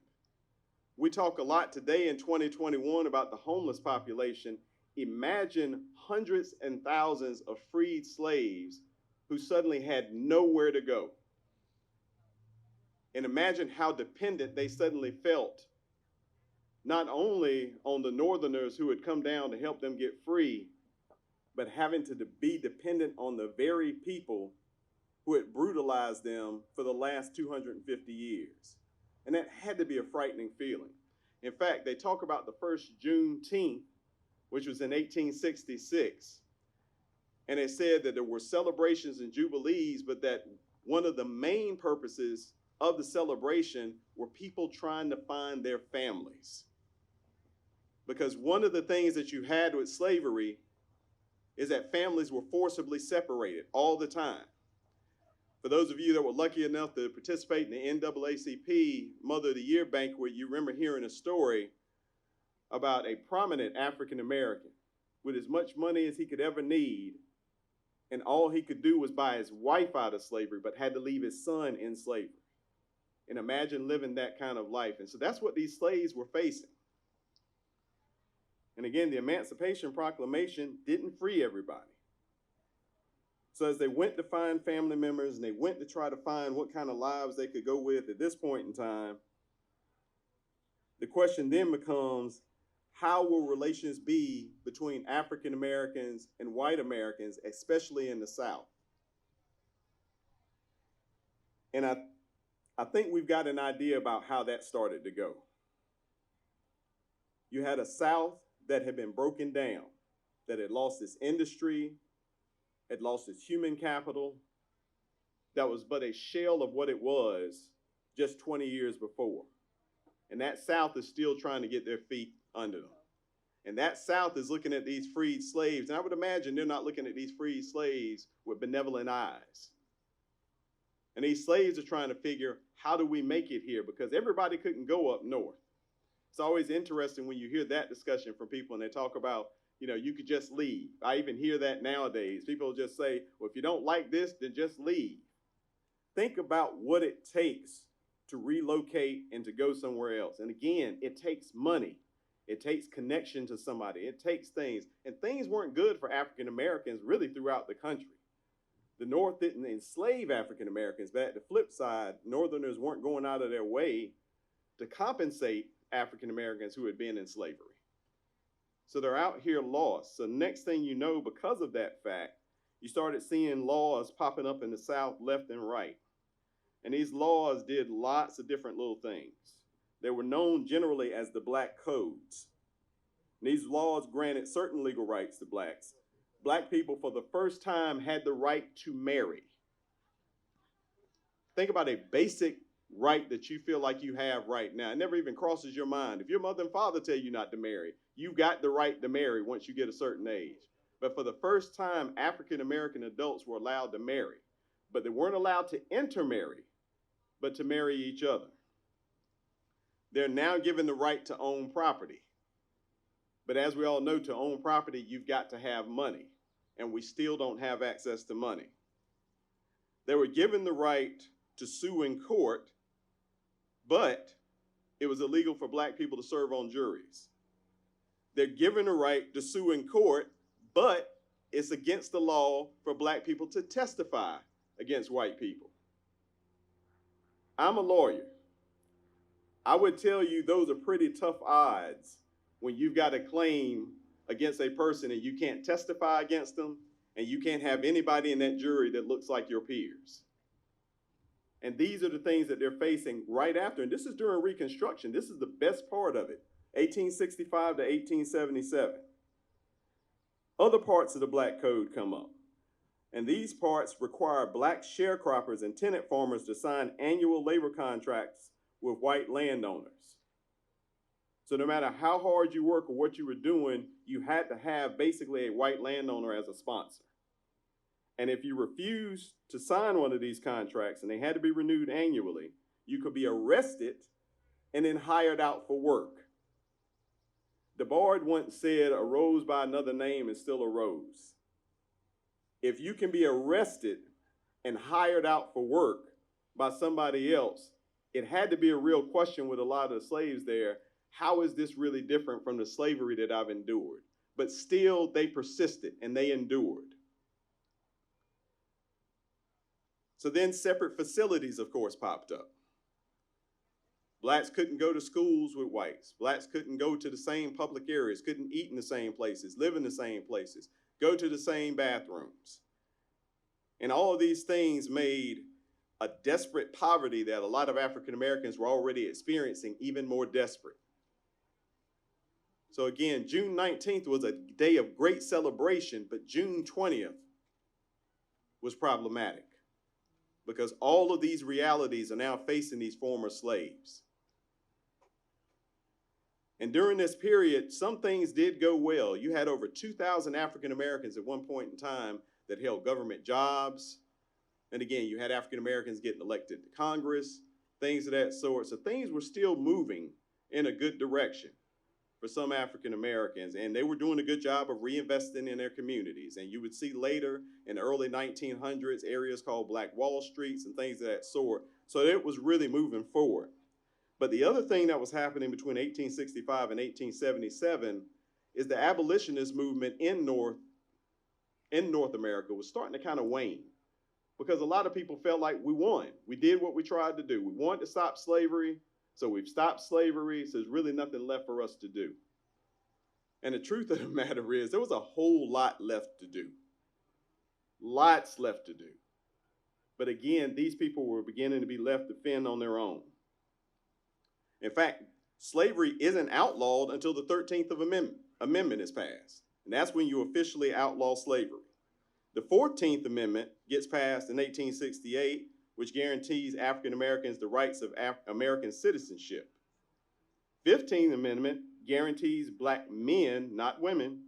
We talk a lot today in 2021 about the homeless population. Imagine hundreds and thousands of freed slaves who suddenly had nowhere to go. And imagine how dependent they suddenly felt, not only on the Northerners who had come down to help them get free, but having to be dependent on the very people who had brutalized them for the last 250 years. And that had to be a frightening feeling. In fact, they talk about the first Juneteenth, which was in 1866. And it said that there were celebrations and jubilees, but that one of the main purposes of the celebration were people trying to find their families. Because one of the things that you had with slavery is that families were forcibly separated all the time. For those of you that were lucky enough to participate in the NAACP Mother of the Year banquet, you remember hearing a story about a prominent African American with as much money as he could ever need, and all he could do was buy his wife out of slavery, but had to leave his son in slavery. And imagine living that kind of life. And so that's what these slaves were facing. And again, the Emancipation Proclamation didn't free everybody. So as they went to find family members and they went to try to find what kind of lives they could go with at this point in time, the question then becomes, how will relations be between African Americans and white Americans, especially in the South? And I think we've got an idea about how that started to go. You had a South that had been broken down, that had lost its industry, had lost its human capital, that was but a shell of what it was just 20 years before. And that South is still trying to get their feet under them. And that South is looking at these freed slaves, and I would imagine they're not looking at these freed slaves with benevolent eyes. And these slaves are trying to figure, how do we make it here? Because everybody couldn't go up north. It's always interesting when you hear that discussion from people and they talk about, you know, you could just leave. I even hear that nowadays. People just say, well, if you don't like this, then just leave. Think about what it takes to relocate and to go somewhere else. And again, it takes money. It takes connection to somebody. It takes things. And things weren't good for African Americans really throughout the country. The North didn't enslave African Americans, but at the flip side, Northerners weren't going out of their way to compensate African Americans who had been in slavery. So they're out here lost. So next thing you know, because of that fact, you started seeing laws popping up in the South left and right. And these laws did lots of different little things. They were known generally as the Black Codes. And these laws granted certain legal rights to blacks. Black people, for the first time, had the right to marry. Think about a basic right that you feel like you have right now. It never even crosses your mind. If your mother and father tell you not to marry, you've got the right to marry once you get a certain age. But for the first time, African American adults were allowed to marry. But they weren't allowed to intermarry, but to marry each other. They're now given the right to own property. But as we all know, to own property, you've got to have money. And we still don't have access to money. They were given the right to sue in court, but it was illegal for black people to serve on juries. They're given a right to sue in court, but it's against the law for black people to testify against white people. I'm a lawyer. I would tell you those are pretty tough odds when you've got a claim against a person and you can't testify against them and you can't have anybody in that jury that looks like your peers. And these are the things that they're facing right after. And this is during Reconstruction. This is the best part of it, 1865 to 1877. Other parts of the Black Code come up. And these parts require black sharecroppers and tenant farmers to sign annual labor contracts with white landowners. So no matter how hard you work or what you were doing, you had to have basically a white landowner as a sponsor. And if you refused to sign one of these contracts, and they had to be renewed annually, you could be arrested and then hired out for work. The Bard once said, a rose by another name is still a rose. If you can be arrested and hired out for work by somebody else, it had to be a real question with a lot of the slaves there. How is this really different from the slavery that I've endured? But still, they persisted and they endured. So then separate facilities, of course, popped up. Blacks couldn't go to schools with whites. Blacks couldn't go to the same public areas, couldn't eat in the same places, live in the same places, go to the same bathrooms. And all of these things made a desperate poverty that a lot of African Americans were already experiencing even more desperate. So again, June 19th was a day of great celebration, but June 20th was problematic because all of these realities are now facing these former slaves. And during this period, some things did go well. You had over 2,000 African Americans at one point in time that held government jobs. And again, you had African Americans getting elected to Congress, things of that sort. So things were still moving in a good direction for some African Americans, and they were doing a good job of reinvesting in their communities. And you would see later in the early 1900s, areas called Black Wall Streets and things of that sort. So it was really moving forward. But the other thing that was happening between 1865 and 1877 is the abolitionist movement in North America was starting to kind of wane, because a lot of people felt like we won. We did what we tried to do. We wanted to stop slavery, so we've stopped slavery, so there's really nothing left for us to do. And the truth of the matter is, there was a whole lot left to do. Lots left to do. But again, these people were beginning to be left to fend on their own. In fact, slavery isn't outlawed until the 13th Amendment is passed. And that's when you officially outlaw slavery. The 14th Amendment gets passed in 1868, which guarantees African Americans the rights of American citizenship. 15th Amendment guarantees black men, not women,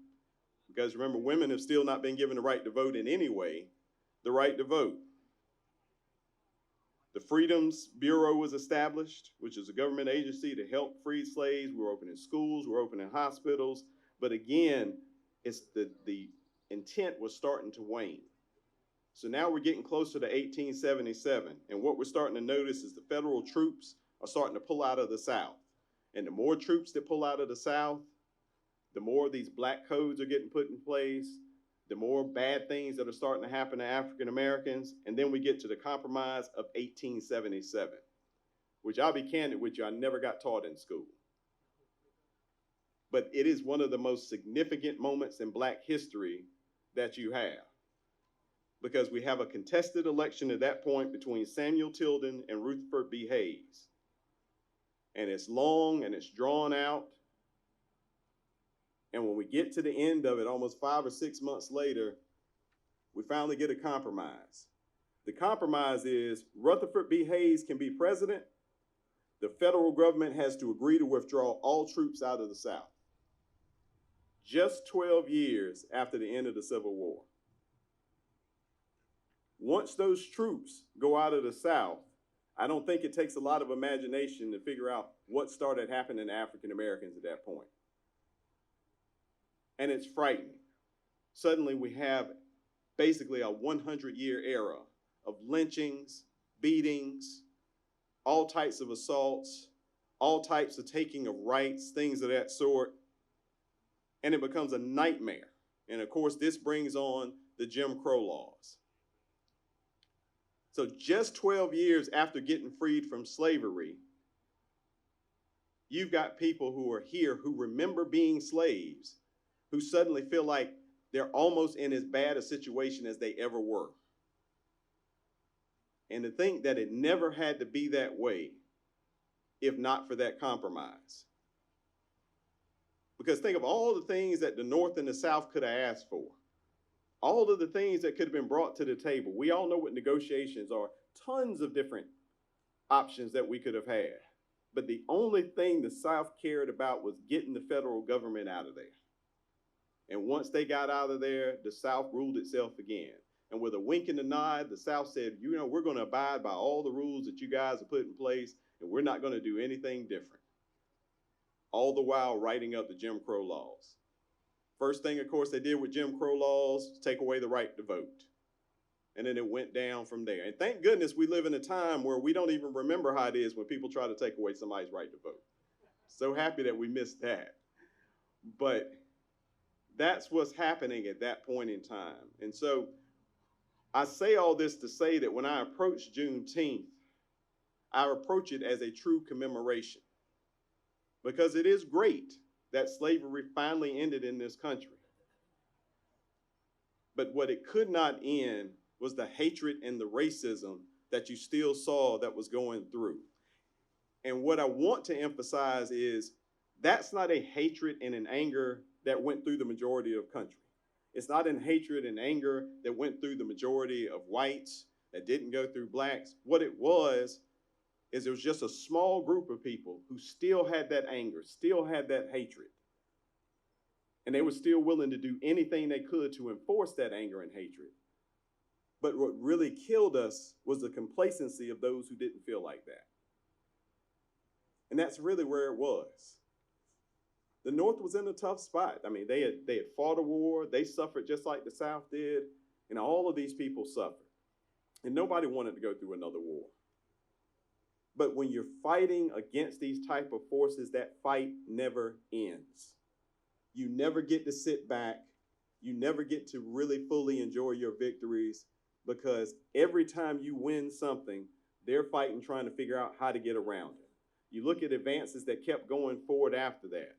because remember, women have still not been given the right to vote in any way, the right to vote. The Freedoms Bureau was established, which is a government agency to help free slaves. We were opening schools, we were opening hospitals, but again, it's the intent was starting to wane. So now we're getting closer to 1877, and what we're starting to notice is the federal troops are starting to pull out of the South. And the more troops that pull out of the South, the more these black codes are getting put in place, the more bad things that are starting to happen to African Americans, and then we get to the Compromise of 1877, which I'll be candid with you, I never got taught in school. But it is one of the most significant moments in black history that you have, because we have a contested election at that point between Samuel Tilden and Rutherford B. Hayes. And it's long and it's drawn out. And when we get to the end of it, almost 5 or 6 months later, we finally get a compromise. The compromise is Rutherford B. Hayes can be president. The federal government has to agree to withdraw all troops out of the South. Just 12 years after the end of the Civil War. Once those troops go out of the South, I don't think it takes a lot of imagination to figure out what started happening to African Americans at that point. And it's frightening. Suddenly we have basically a 100-year era of lynchings, beatings, all types of assaults, all types of taking of rights, things of that sort. And it becomes a nightmare. And of course, this brings on the Jim Crow laws. So just 12 years after getting freed from slavery, you've got people who are here who remember being slaves, who suddenly feel like they're almost in as bad a situation as they ever were. And to think that it never had to be that way, if not for that compromise. Because think of all the things that the North and the South could have asked for. All of the things that could have been brought to the table. We all know what negotiations are. Tons of different options that we could have had. But the only thing the South cared about was getting the federal government out of there. And once they got out of there, the South ruled itself again. And with a wink and a nod, the South said, you know, we're going to abide by all the rules that you guys have put in place, and we're not going to do anything different. All the while writing up the Jim Crow laws. First thing, of course, they did with Jim Crow laws, take away the right to vote. And then it went down from there. And thank goodness we live in a time where we don't even remember how it is when people try to take away somebody's right to vote. So happy that we missed that. But that's what's happening at that point in time. And so I say all this to say that when I approach Juneteenth, I approach it as a true commemoration. Because it is great that slavery finally ended in this country. But what it could not end was the hatred and the racism that you still saw that was going through. And what I want to emphasize is that's not a hatred and an anger that went through the majority of the country. It's not an hatred and anger that went through the majority of whites, that didn't go through blacks. What it was is there was just a small group of people who still had that anger, still had that hatred. And they were still willing to do anything they could to enforce that anger and hatred. But what really killed us was the complacency of those who didn't feel like that. And that's really where it was. The North was in a tough spot. I mean, they had fought a war, they suffered just like the South did, and all of these people suffered. And nobody wanted to go through another war. But when you're fighting against these type of forces, that fight never ends. You never get to sit back. You never get to really fully enjoy your victories, because every time you win something, they're fighting trying to figure out how to get around it. You look at advances that kept going forward after that.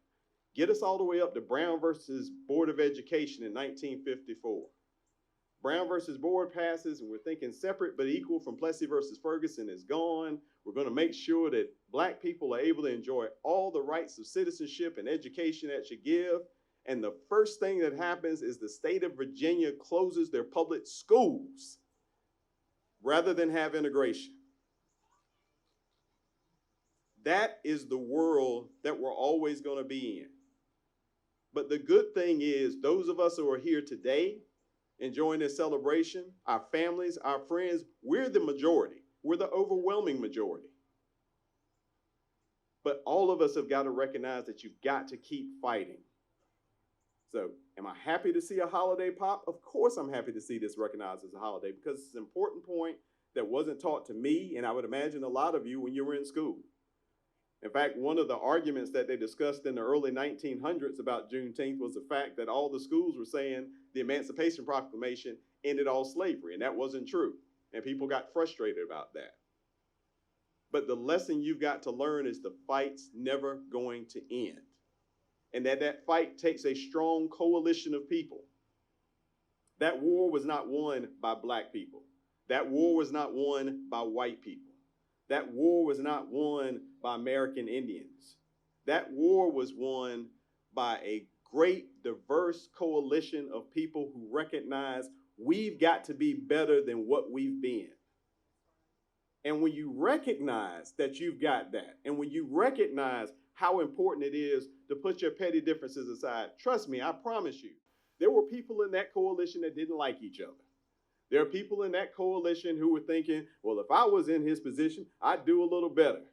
Get us all the way up to Brown versus Board of Education in 1954. Brown versus Board passes, and we're thinking separate but equal from Plessy versus Ferguson is gone. We're going to make sure that Black people are able to enjoy all the rights of citizenship and education that you give. And the first thing that happens is the state of Virginia closes their public schools rather than have integration. That is the world that we're always going to be in. But the good thing is, those of us who are here today enjoying this celebration, our families, our friends, we're the majority. We're the overwhelming majority. But all of us have got to recognize that you've got to keep fighting. So, am I happy to see a holiday pop? Of course I'm happy to see this recognized as a holiday, because it's an important point that wasn't taught to me, and I would imagine a lot of you when you were in school. In fact, one of the arguments that they discussed in the early 1900s about Juneteenth was the fact that all the schools were saying the Emancipation Proclamation ended all slavery, and that wasn't true. And people got frustrated about that. But the lesson you've got to learn is the fight's never going to end. And that fight takes a strong coalition of people. That war was not won by Black people. That war was not won by white people. That war was not won by American Indians. That war was won by a great, diverse coalition of people who recognize we've got to be better than what we've been. And when you recognize that you've got that, and when you recognize how important it is to put your petty differences aside, trust me, I promise you, there were people in that coalition that didn't like each other. There are people in that coalition who were thinking, well, if I was in his position, I'd do a little better.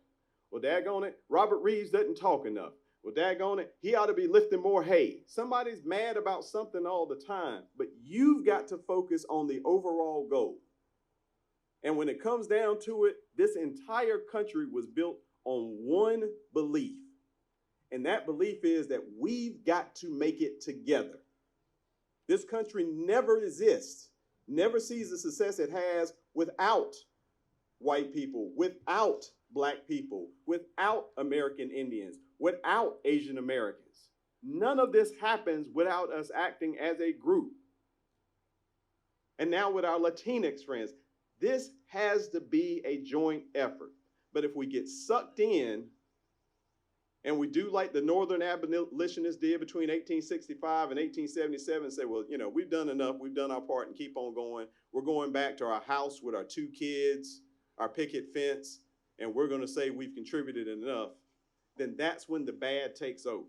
Well, daggone it, Robert Reeves doesn't talk enough. Well, daggone it, he ought to be lifting more hay. Somebody's mad about something all the time, but you've got to focus on the overall goal. And when it comes down to it, this entire country was built on one belief. And that belief is that we've got to make it together. This country never exists, never sees the success it has without white people, without Black people, without American Indians, without Asian Americans. None of this happens without us acting as a group. And now with our Latinx friends, this has to be a joint effort. But if we get sucked in and we do like the Northern abolitionists did between 1865 and 1877 and say, well, you know, we've done enough, we've done our part and keep on going. We're going back to our house with our 2 kids, our picket fence, and we're going to say we've contributed enough, then that's when the bad takes over.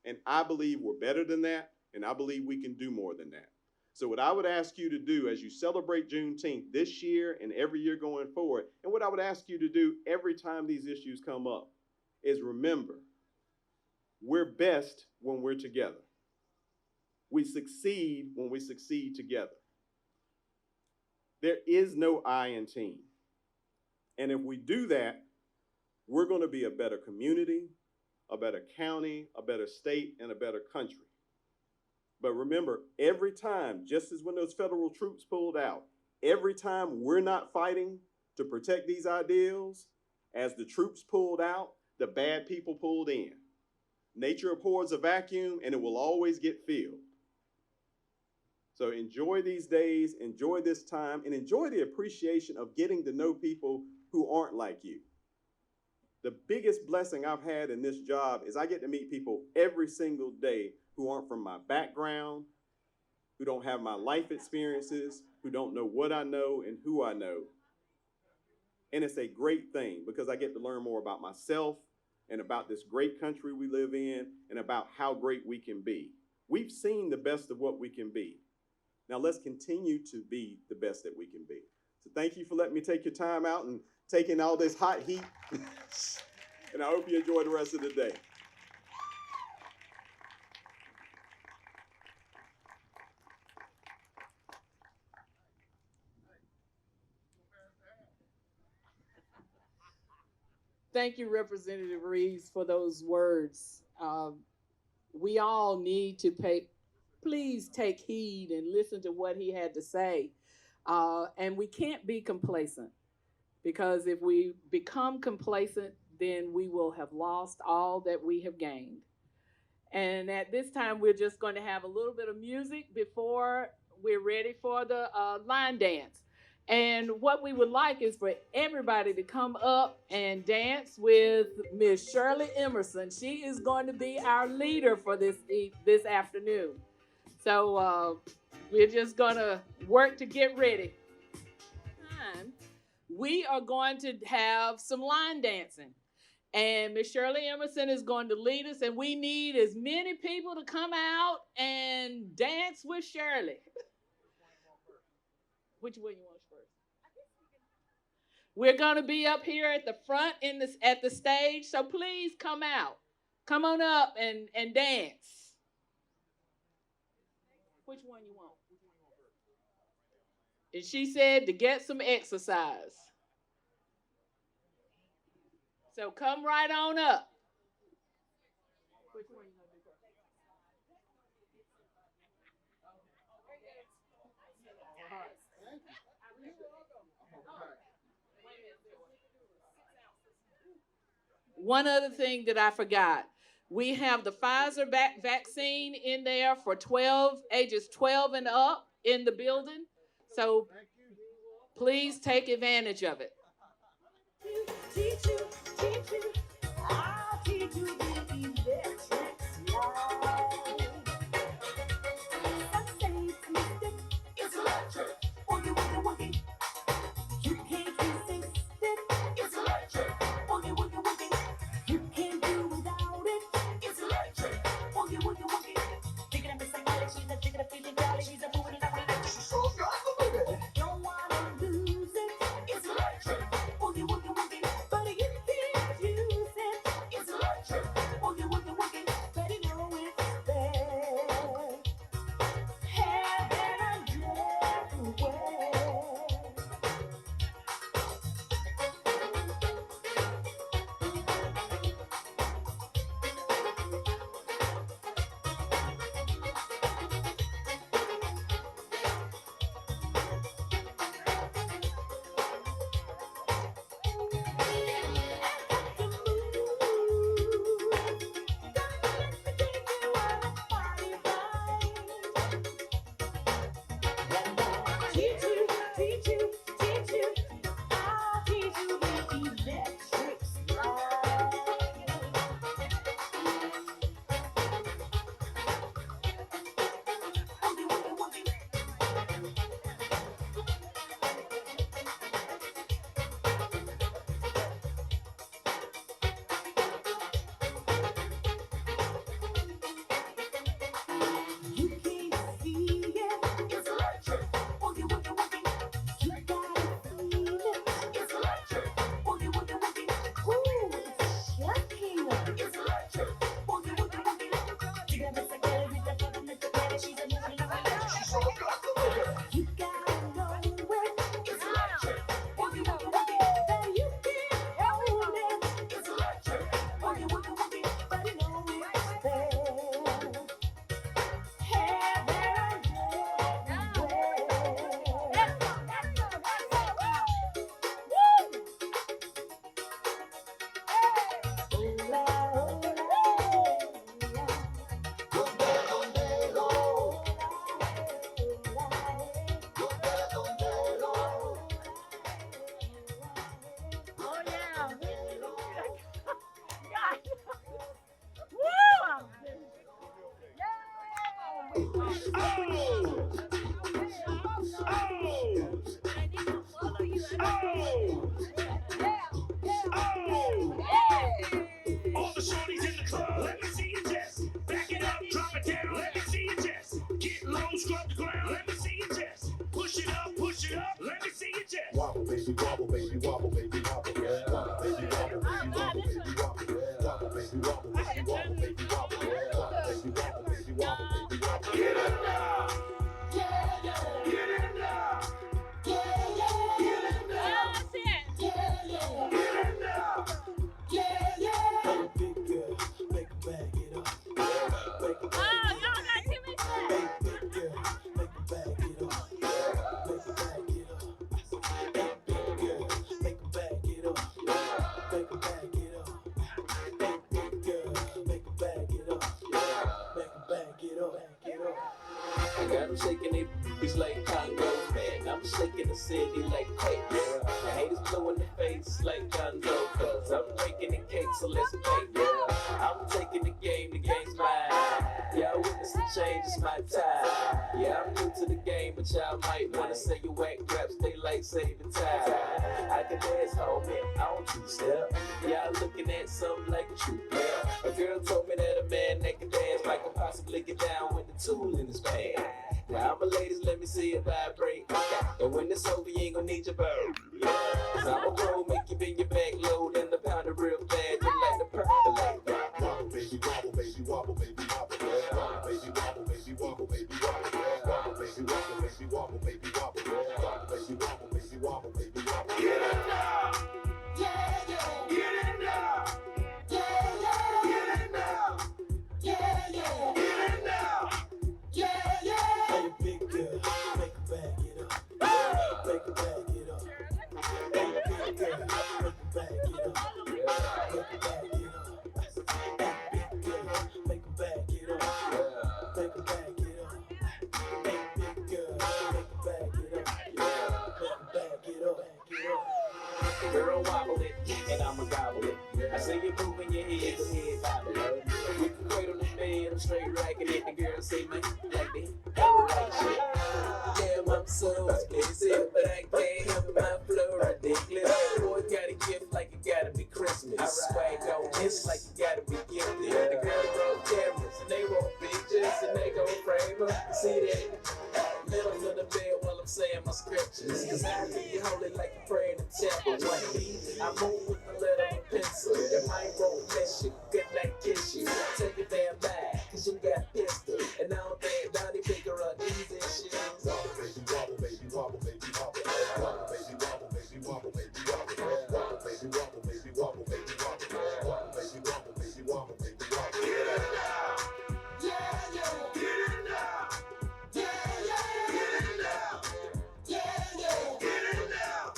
And I believe we're better than that, and I believe we can do more than that. So what I would ask you to do as you celebrate Juneteenth this year and every year going forward, and what I would ask you to do every time these issues come up, is remember, we're best when we're together. We succeed when we succeed together. There is no I in team. And if we do that, we're going to be a better community, a better county, a better state, and a better country. But remember, every time, just as when those federal troops pulled out, every time we're not fighting to protect these ideals, as the troops pulled out, the bad people pulled in. Nature abhors a vacuum, and it will always get filled. So enjoy these days, enjoy this time, and enjoy the appreciation of getting to know people who aren't like you. The biggest blessing I've had in this job is I get to meet people every single day who aren't from my background, who don't have my life experiences, who don't know what I know and who I know. And it's a great thing because I get to learn more about myself and about this great country we live in and about how great we can be. We've seen the best of what we can be. Now let's continue to be the best that we can be. So thank you for letting me take your time out and taking all this hot heat. And I hope you enjoy the rest of the day. Thank you, Representative Reeves, for those words. we all need to please take heed and listen to what he had to say. And we can't be complacent, because if we become complacent, then we will have lost all that we have gained. And at this time, we're just going to have a little bit of music before we're ready for the line dance. And what we would like is for everybody to come up and dance with Miss Shirley Emerson. She is going to be our leader for this afternoon. So we're just going to work to get ready. We are going to have some line dancing. And Miss Shirley Emerson is going to lead us, and we need as many people to come out and dance with Shirley. Which one you want first? We're going to be up here at the front at the stage, so please come out. Come on up and dance. Which one you want? And she said to get some exercise. So come right on up. Which one you gonna do first? One other thing that I forgot. We have the Pfizer vaccine in there for ages 12 and up in the building. So please take advantage of it. Teach you, I'll teach you the electric slide. Some say it's mystic, it's electric. Woogie, woogie, woogie. You can't resist it, it's electric. Woogie, woogie, woogie. You can't do without it, it's electric. Woogie, woogie, woogie. Thinking of missing knowledge, she's a thinking of feeling jolly, she's a moving and a waiting. She's so good, don't wanna lose it, it's electric. Woogie, woogie, woogie. But you can't use it, it's electric. Woogie, woogie, woogie. Better know it's there. Heaven and death away. Teach you, I'll teach you the electric slide. Woogie, woogie, woogie. You can't see it, it's electric. Woogie, woogie, woogie. You gotta feel it, it's electric. Woogie, woogie, woogie. Ooh, it's shocking, it's electric. Woogie, woogie, woogie. You gotta miss a girl, you gotta miss a girl, she's a moving and a waiting. She's so good. You gotta know it, it's electric. Woogie, woogie, woogie. That you can't hold it, it's electric. Woogie, woogie, woogie. Better know it's there. All the shorties in the club, let me see you just back it up, drop it down, let me see you just get low, scrub the ground, let me see you just push it up, let me see you just wobble, baby, wobble, baby, wobble, baby, wobble, yeah. Wobble, baby, wobble, baby, wobble, baby, wobble, yeah. Wobble, baby, wobble, baby, wobble, baby, wobble, yeah. Wobble, baby, wobble, baby, wobble, baby, wobble. Get in now, yeah, yeah, get in now, yeah, yeah, get in now, yeah, yeah, get in now, yeah, yeah. Big girl, make 'em bag it up. shaking they booties like Congos, man. I'm shaking the city like cake. The haters blue in the face like Gonzo, cause I'm breaking the cake, so let's bake. I'm taking the game's mine. Yeah, I witness the change, it's my time. Yeah, I'm new to the game, but y'all might wanna say you whack raps, they like saving time. I can dance, homie, I don't two-step. Y'all looking at something like a true player. A girl told me that a man that can dance might could possibly get down with the tool in his pants. Now, I'm a ladies, let me see it vibrate. And when it's over, you ain't gonna need your bird. Yeah, cause I'm a pro, make you bend your back low, then the pound it real fast, just like the percolate. Wobble, baby, wobble, baby, wobble, baby, wobble. Wobble, baby, wobble, baby, wobble, baby, wobble. Wobble, baby, wobble, baby, wobble, baby, wobble. Wobble, baby, wobble, baby, wobble, baby, wobble. Get it now! Yeah, yeah! Get it now! Yeah, yeah! Get it now! Yeah, yeah! Get it now! Yeah, yeah! Hey, big girl, make a bag it up. Make a bag it up. Hey, big girl, make a bag it up. Make a bag it up. Hey, big girl, make a bag it up. Make a bag it up. Hey, big girl, make a bag it up. Make a bag it up. Girl, wobble it, and I'ma gobble it. I see you moving your head, go ahead, bobble it. We can wait on the bed, I'm straight racking it. The girl say, man, like me, right shit. Damn, I'm so expensive, but I can't help my flow ridiculous. Boy, got a gift like it gotta be Christmas. Swag on this like you gotta be gifted. The girl roll cameras, and they roll pictures, and they gon' frame them. See that? Middle of the bed while I'm saying my scriptures. Cause I be holy like a prayer in the temple. One beat, I move with the letter of a pencil. Your mind won't miss you, good night kiss you. Take your damn bag, cause you got pistol. And I don't think Donnie pick her up these issues. Wobble, baby, wobble, baby, wobble, baby, wobble. Wobble, baby, wobble, baby, wobble, baby, wobble. Wobble, baby, wobble, baby, wobble, baby, wobble. Wobble, baby, wobble, baby, wobble, baby, wobble. Get it now! Yeah, yeah! Get it now! Yeah, yeah! Get it now! Yeah, yeah! Get it now!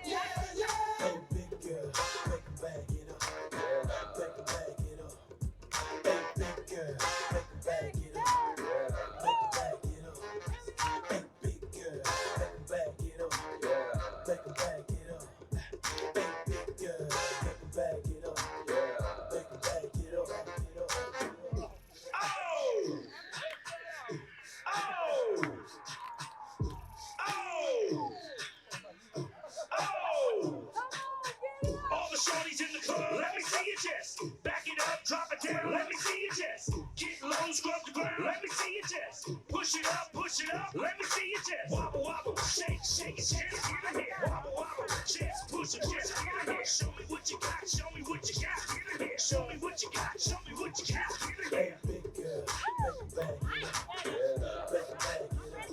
Yeah, yeah! Hey, big girl, make a bag it up. Make a bag it up. Hey, big girl, make a bag it up. Make a bag it up. Hey, big girl, make a bag it up. Make a bag it up. Hey, big girl, make a bag it up. Make a bag it up. Oh! Oh! Oh! Oh! All the shorties in the club, let me see your chest. Back it up, drop it down, let me see your chest. Get low, scrub the ground, let me see your chest. Push it up, let me see your chest. Wobble, wobble, shake, shake your chest, get in here. Wobble, wobble, chest, push your chest, get in here. Show me what you got, show me what you got, get in here. Show me what you got, show me what you got, get in here. Hey, big girl, make a bag it up. Make a bag it up.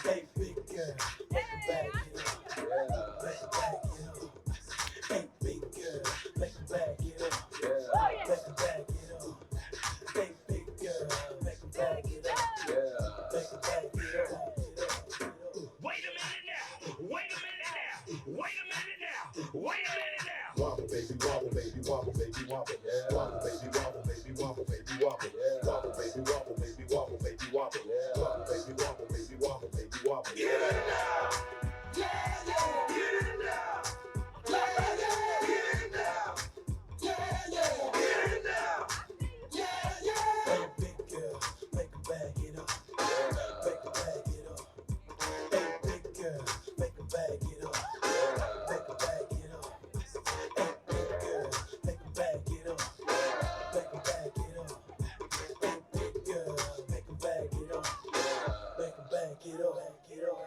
Hey, big girl, make a bag it up. Make a bag it up. Hey, big girl, make a bag it up. Make a bag it up. Hey, big girl, make a bag it up. Make a bag it up. Wait a minute now, wait a minute now, wait a minute now, wait a minute now. Wobble, baby, wobble, baby, wobble, baby, wobble. Wobble, baby, wobble, baby, wobble, baby, wobble. Wobble, baby, wobble, baby, wobble, baby, wobble. Wobble, baby, wobble, baby, wobble, baby, wobble. Get it now! Yeah, yeah! Get it now! Yeah, yeah! Get it now! Yeah, yeah! Get it now! Yeah, yeah! Hey, big girl, make a bag it up. Make a bag it up. Hey, big girl, make a bag it up. Make a bag it up. Hey, big girl, make a bag it up. Make a bag it up. Hey, big girl, make a bag it up. Make a bag it up. Get up.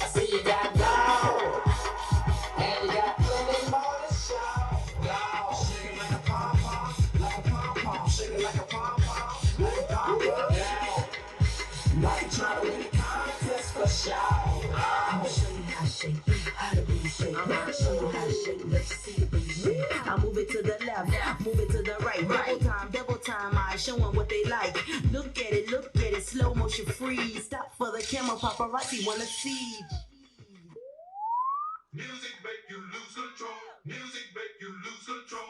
I see you got love, and you got plenty more to show. Love, shake it like a pom-pom, like a pom-pom, shake it like a pom-pom, like a pom-pom. Like trying to win a contest for show. I'ma show you how to shake, how to booty shake. I'ma show you how to shake, let you see the booty shake. I move it to the left, move it to the right. Double time, I show them what they like. Look at it, slow motion freeze. Stop for the camera, paparazzi wanna see. Music make you lose control. Music make you lose control.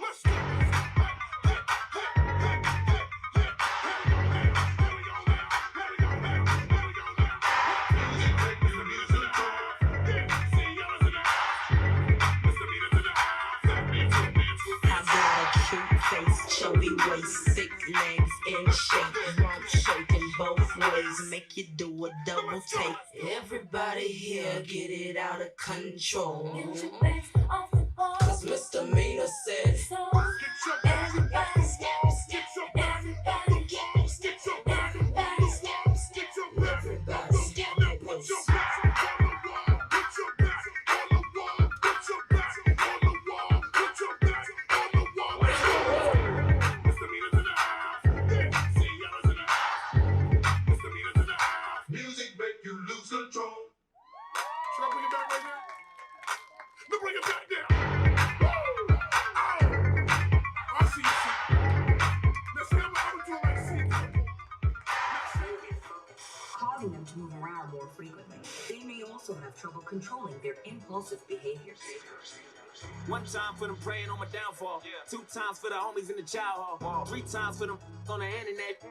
Chubby waist, thick legs in shape, rump shaking both ways, make you do a double take. Everybody here get it out of control. Cause misdemeanor said, everybody steps, everybody gets, everybody steps, everybody step it. Music make you lose control. Should I bring it back right here? Let's bring it back there. Oh, I see you. Let's see. I'm gonna do it like Causing them to move around more frequently. They may also have trouble controlling their impulsive behaviors. One time for them praying on my downfall. 2 times for the homies in the child hall. 3 times for them on the internet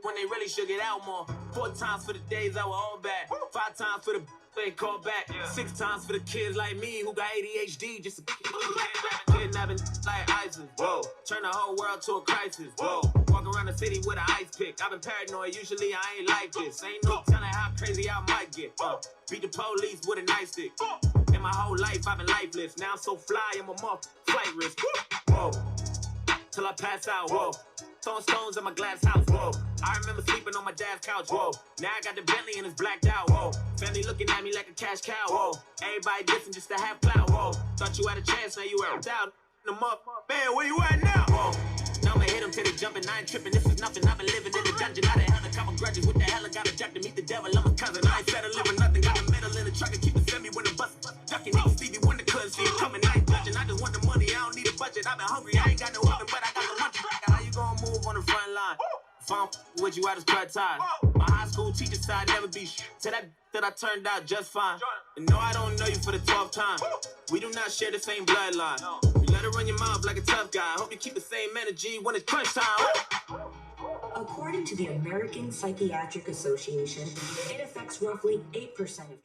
when they really should get out more. 4 times for the days I was all bad. 5 times for the ain't called back. 6 times for the kids like me who got ADHD just to kidnapping like ISIS. Whoa, turn the whole world to a crisis. Whoa, walk around the city with an ice pick. I've been paranoid. Usually I ain't like this. Ain't no telling how crazy I might get. Beat the police with a nice stick. In my whole life I've been lifeless. Now I'm so fly, I'm a flight risk. Whoa, till I pass out. Whoa, throwing stones in my glass house. Whoa, I remember sleeping on my dad's couch. Whoa, now I got the Bentley and it's blacked out. Whoa, family looking at me like a cash cow. Whoa, everybody dissing just to have clout. Whoa, thought you had a chance, now you out. The muff, man, where you at now? Whoa, now I'ma hit him till they jumping. I ain't tripping, this is nothing. I've been living in the dungeon. I done held a couple grudges. What the hell? I got a jack to meet the devil. I'm a cousin. I ain't settling for nothing. Got the metal in the truck and keep the semi when the bus ducking. Nigga Stevie Wonder couldn't see it coming. I ain't judging. I just want the money. I don't need a budget. I've been hungry. I ain't got no oven, but I got the lunch. How you gonna move on the front line? If I don't with you, I just cut ties. My high school teacher said I'd never be to that I turned out just fine. And no, I don't know you for the 12th time. We do not share the same bloodline. You let it run your mouth like a tough guy. Hope you keep the same energy when it's crunch time. According to the American Psychiatric Association, it affects roughly 8% of